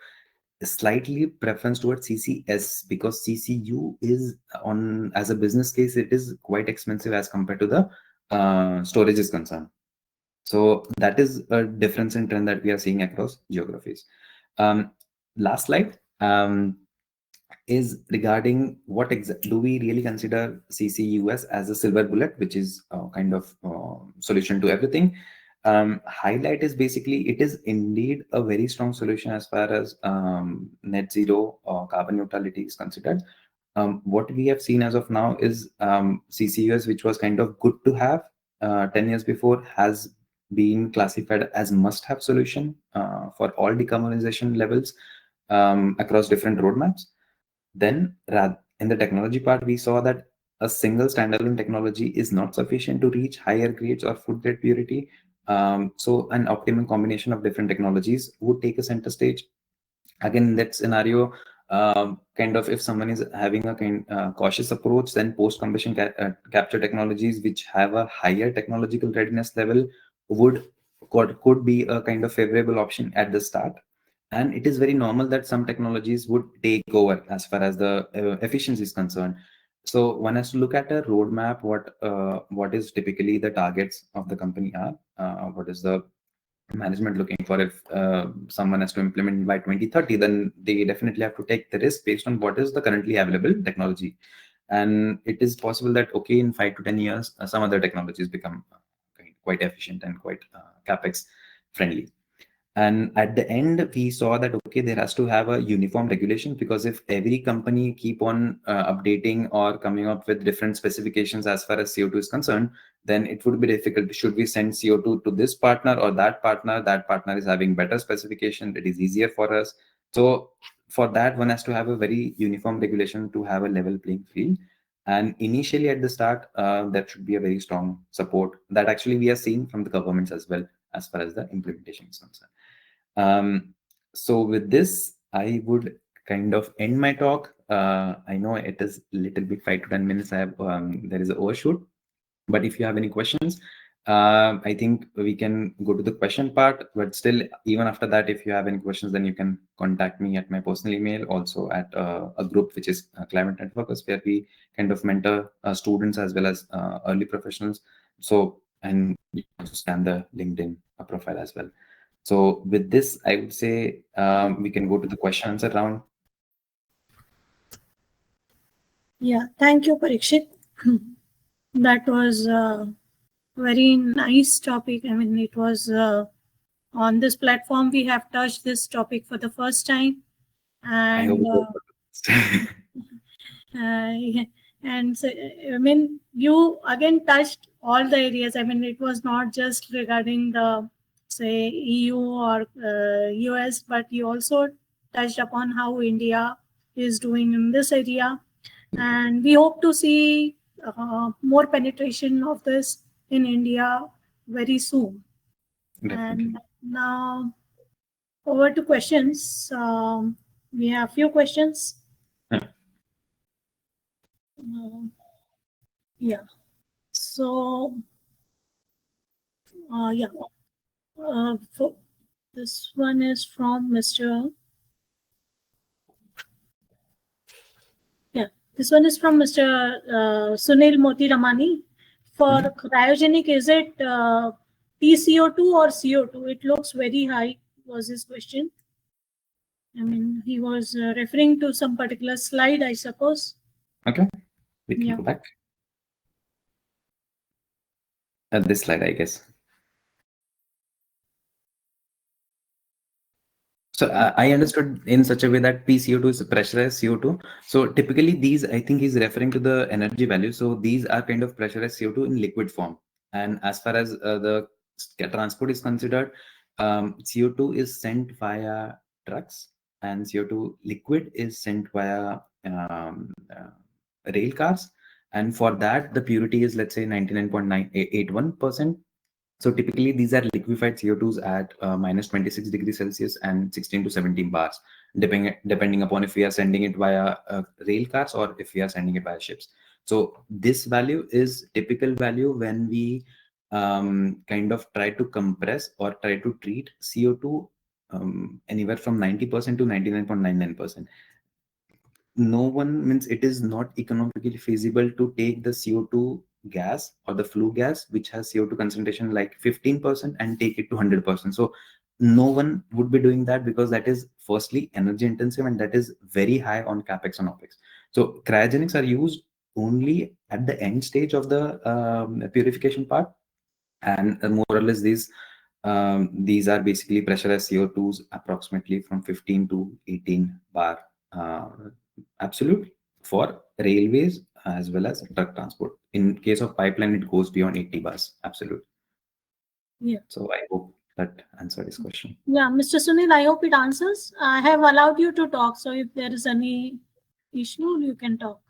slightly preference towards CCS because CCU is on as a business case, it is quite expensive as compared to the storage is concerned. So that is a difference in trend that we are seeing across geographies. Last slide is regarding what do we really consider CCUS as a silver bullet, which is kind of solution to everything. Highlight is basically it is indeed a very strong solution as far as net zero or carbon neutrality is considered. What we have seen as of now is CCUS, which was kind of good to have 10 years before, has been classified as must-have solution for all decarbonization levels across different roadmaps. Then in the technology part, we saw that a single standalone technology is not sufficient to reach higher grades or food grade purity. So an optimum combination of different technologies would take a center stage. Again, in that scenario, kind of if someone is having a cautious approach, then post-combustion capture technologies which have a higher technological readiness level could be a kind of favorable option at the start. And it is very normal that some technologies would take over as far as the efficiency is concerned. So one has to look at a roadmap, what is typically the targets of the company are, what is the management looking for. If someone has to implement by 2030, then they definitely have to take the risk based on what is the currently available technology. And it is possible that, okay, in 5 to 10 years, some other technologies become quite efficient and quite capex friendly. And at the end, we saw that, okay, there has to have a uniform regulation, because if every company keep on updating or coming up with different specifications as far as CO2 is concerned, then it would be difficult. Should we send CO2 to this partner or that partner? That partner is having better specification. It is easier for us. So for that, one has to have a very uniform regulation to have a level playing field. And initially at the start, there should be a very strong support that actually we are seeing from the governments as well, as far as the implementation is concerned. So with this, I would kind of end my talk. I know it is a little bit 5 to 10 minutes. I have there is an overshoot, but if you have any questions, I think we can go to the question part. But still, even after that, if you have any questions, then you can contact me at my personal email, also at a group which is Climate Networkers, where we kind of mentor students as well as early professionals. So, and you can scan the LinkedIn profile as well. So with this, I would say we can go to the question answer round. Yeah, thank you, Parikshit. That was a very nice topic. I mean, it was on this platform, we have touched this topic for the first time. And and so, I mean, you again touched all the areas. I mean, it was not just regarding the, say, EU or US, but you also touched upon how India is doing in this area. And we hope to see more penetration of this in India very soon. Definitely. And now over to questions. We have few questions. Yeah. Yeah. So, yeah. This one is from Mr. Yeah. This one is from Mr. Sunil Moti Ramani. For cryogenic, is it PCO2 or CO2? It looks very high, was his question. I mean, he was referring to some particular slide, I suppose. Okay, we can Yeah. go back. This slide, I guess. So I understood in such a way that PCO2 is pressurized CO2. So typically these, I think he's referring to the energy value. So these are kind of pressurized CO2 in liquid form. And as far as the transport is considered, CO2 is sent via trucks, and CO2 liquid is sent via rail cars. And for that, the purity is, let's say, 99.981%. So typically these are liquefied CO2s at minus 26 degrees Celsius and 16 to 17 bars, depending upon if we are sending it via rail cars or if we are sending it via ships. So this value is typical value when we kind of try to compress or try to treat CO2 anywhere from 90% to 99.99%. No one means it is not economically feasible to take the CO2 gas or the flue gas which has CO2 concentration like 15% and take it to 100%. So no one would be doing that because that is firstly energy intensive and that is very high on capex and opex. So cryogenics are used only at the end stage of the purification part, and more or less these are basically pressurized CO2s approximately from 15 to 18 bar uh, absolute for railways as well as truck transport. In case of pipeline, it goes beyond 80 bars absolute. Yeah. So I hope that answered this question. Yeah, Mr. Sunil, I hope it answers. I have allowed you to talk, so if there is any issue, you can talk.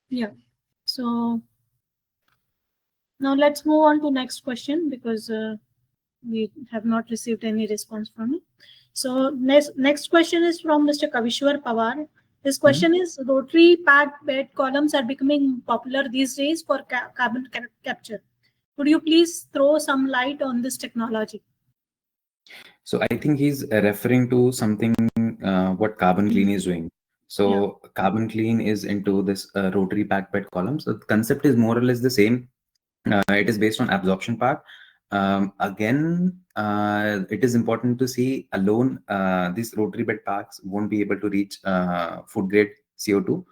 Yeah. So now let's move on to next question because we have not received any response from it. So next question is from Mr. Kavishwar Pawar. His question is, rotary packed bed columns are becoming popular these days for carbon capture. Could you please throw some light on this technology? So I think he's referring to something what Carbon Clean is doing. So Carbon Clean is into this rotary packed bed column. So the concept is more or less the same. It is based on absorption part. Again, it is important to see alone these rotary bed packs won't be able to reach food grade CO2.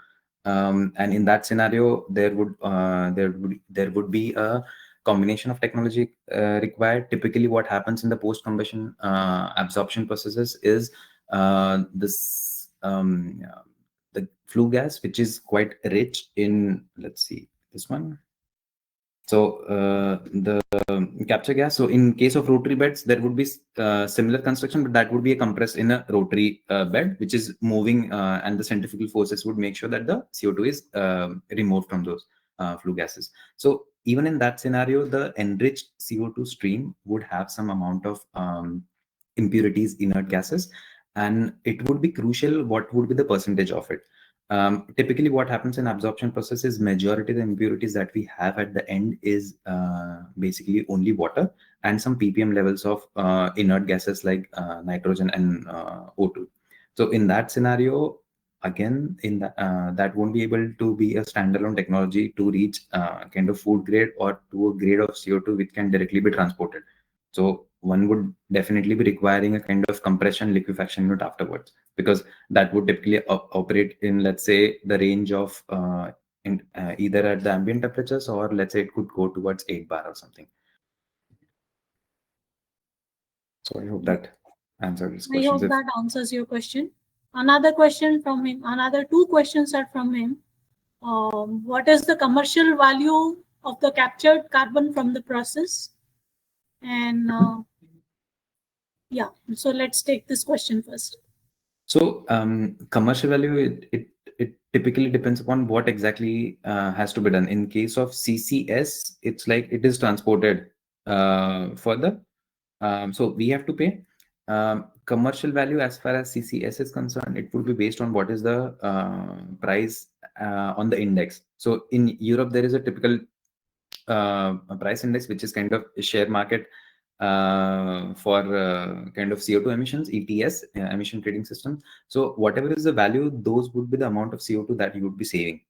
And in that scenario, there would be a combination of technology required. Typically, what happens in the post combustion absorption processes is this the flue gas, which is quite rich in, let's see, this one. So the capture gas. So in case of rotary beds, there would be similar construction, but that would be a compressed in a rotary bed, which is moving, and the centrifugal forces would make sure that the CO2 is removed from those flue gases. So even in that scenario, the enriched CO2 stream would have some amount of impurities, inert gases, and it would be crucial what would be the percentage of it. Typically, what happens in absorption process is majority of the impurities that we have at the end is basically only water and some ppm levels of inert gases like nitrogen and O2. So in that scenario, again, in that won't be able to be a standalone technology to reach kind of food grade or to a grade of CO2 which can directly be transported. So one would definitely be requiring a kind of compression liquefaction unit afterwards, because that would typically operate in, let's say, the range of either at the ambient temperatures, or let's say it could go towards 8 bar or something. So I hope that answers this question. I hope that answers your question. Another question from him, another two questions are from him. What is the commercial value of the captured carbon from the process. And yeah, so let's take this question first. So commercial value, it typically depends upon what exactly has to be done. In case of CCS, it's like it is transported further. So we have to pay. Commercial value as far as CCS is concerned, it would be based on what is the price on the index. So in Europe, there is a typical price index, which is kind of a share market for kind of CO2 emissions, ETS, emission trading system. So whatever is the value, those would be the amount of CO2 that you would be saving.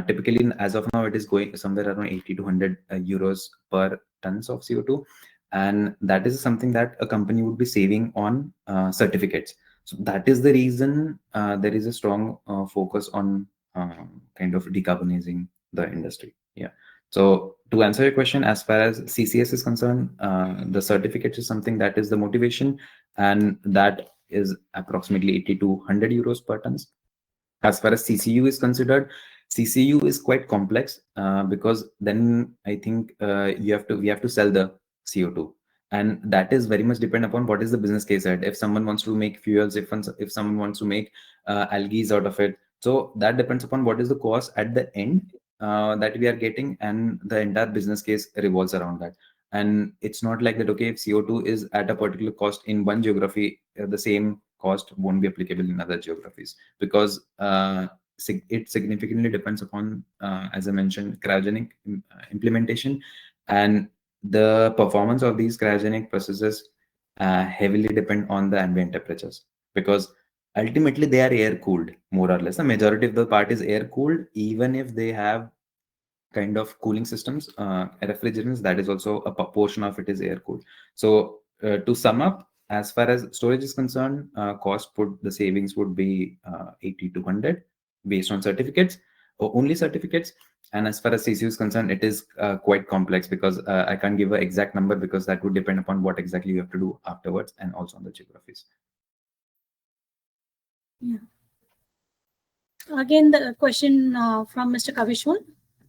Typically, as of now, it is going somewhere around 80 to 100 euros per tons of CO2. And that is something that a company would be saving on certificates. So that is the reason there is a strong focus on kind of decarbonizing the industry. Yeah. So to answer your question, as far as CCS is concerned, the certificate is something that is the motivation, and that is approximately 80 to 100 euros per tons. As far as CCU is considered, CCU is quite complex because then I think we have to sell the CO2, and that is very much depend upon what is the business case at. If someone wants to make fuels, if someone wants to make algae out of it, so that depends upon what is the cost at the end that we are getting, and the entire business case revolves around that. And it's not like that, okay, if CO2 is at a particular cost in one geography, the same cost won't be applicable in other geographies, because it significantly depends upon, as I mentioned, cryogenic implementation, and the performance of these cryogenic processes heavily depend on the ambient temperatures, because ultimately they are air cooled, more or less. The majority of the part is air cooled, even if they have kind of cooling systems, refrigerants, that is also a portion of it is air cooled. So to sum up, as far as storage is concerned, the savings would be 80 to 100 based on certificates, or only certificates. And as far as CCU is concerned, it is quite complex, because I can't give an exact number, because that would depend upon what exactly you have to do afterwards, and also on the geographies. Yeah. Again, the question from Mr. Kavishwar.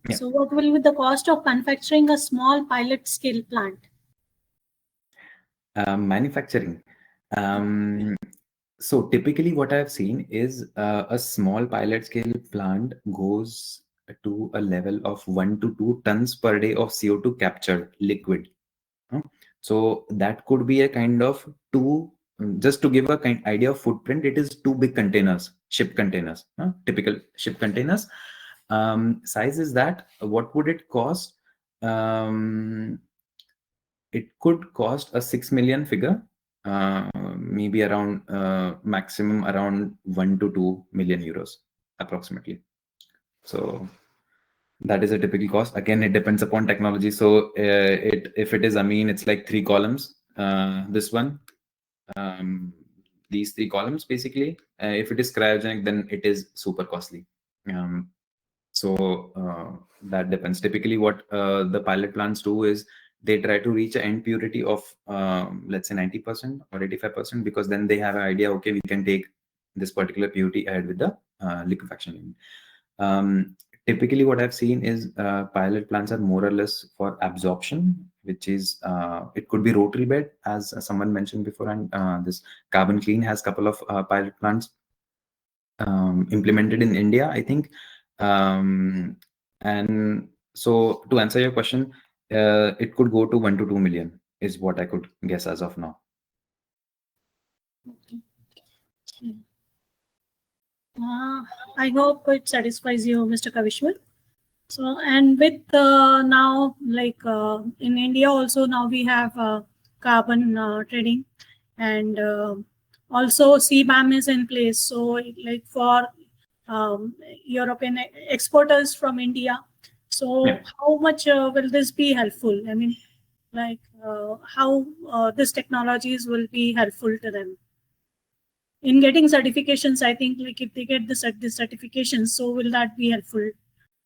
Yeah. So what will be the cost of manufacturing a small pilot scale plant? Manufacturing. So typically what I've seen is a small pilot scale plant goes to a level of 1 to 2 tons per day of CO2 captured liquid. So that could be a kind of just to give a kind idea of footprint, it is 2 big containers, ship containers, typical ship containers. Size is that, what would it cost? It could cost a 6 million figure, maybe around maximum around 1 to 2 million euros approximately. So that is a typical cost. Again, it depends upon technology. So if it is amine, it's like 3 columns. This one, these 3 columns basically. If it is cryogenic, then it is super costly. So that depends. Typically, what the pilot plants do is they try to reach an end purity of let's say 90% or 85%, because then they have an idea, okay, we can take this particular purity ahead with the liquefaction unit. Typically, what I've seen is pilot plants are more or less for absorption, which is it could be rotary bed, as someone mentioned before, and this Carbon Clean has a couple of pilot plants implemented in India, I think. And so to answer your question, it could go to 1 to 2 million is what I could guess as of now. Okay. I hope it satisfies you, Mr. Kavishwar. So, and with now, like in India also, now we have carbon trading, and also CBAM is in place. So, like for European exporters from India, so Yeah. how much will this be helpful? I mean, like how this technologies will be helpful to them in getting certifications. I think like if they get the certifications, so will that be helpful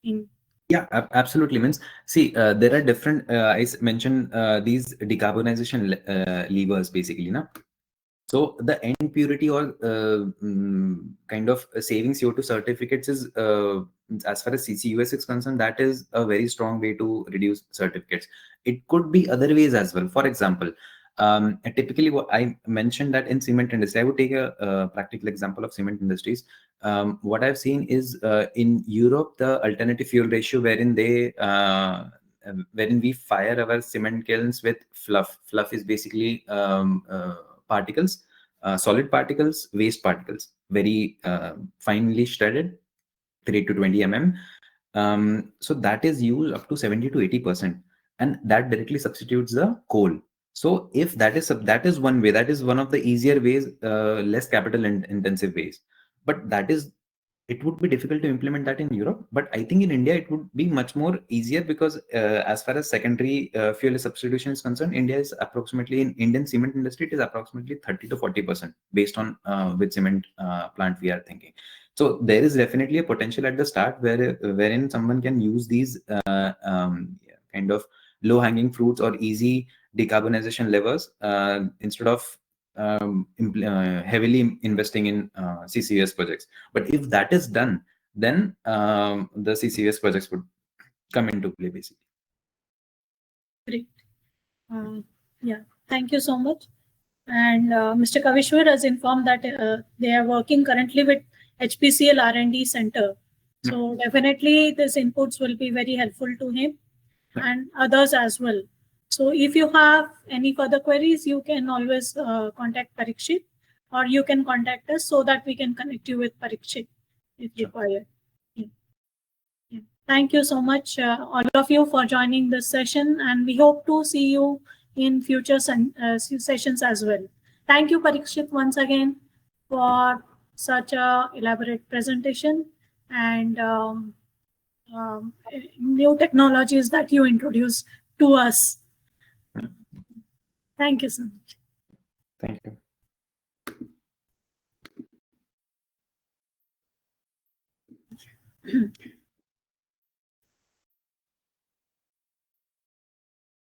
in? Yeah, absolutely. Means, see, there are different, I mentioned these decarbonization levers basically. So the end purity or kind of saving CO2 certificates is, as far as CCUS is concerned, that is a very strong way to reduce certificates. It could be other ways as well. For example, typically what I mentioned that in cement industry, I would take a practical example of cement industries. What I've seen is in Europe, the alternative fuel ratio wherein wherein we fire our cement kilns with fluff. Fluff is basically particles, solid particles, waste particles, very finely shredded, 3 to 20 mm. So that is used up to 70 to 80%, and that directly substitutes the coal. So if that is one way, that is one of the easier ways, less capital intensive ways. But it would be difficult to implement that in Europe, but I think in India it would be much more easier, because as far as secondary fuel substitution is concerned, India is approximately, in Indian cement industry, it is approximately 30 to 40% based on which cement plant we are thinking. So there is definitely a potential at the start wherein someone can use these kind of low-hanging fruits or easy decarbonization levers instead of heavily investing in CCUS projects. But if that is done, then the CCUS projects would come into play, basically. Great. Yeah, thank you so much. And Mr. Kavishwar has informed that they are working currently with HPCL R&D Center. So definitely these inputs will be very helpful to him and others as well. So if you have any further queries, you can always contact Parikshit, or you can contact us so that we can connect you with Parikshit if required. Yeah. Yeah. Thank you so much, all of you, for joining this session, and we hope to see you in future sessions as well. Thank you, Parikshit, once again for such a elaborate presentation and new technologies that you introduced to us. Thank you so much. Thank you.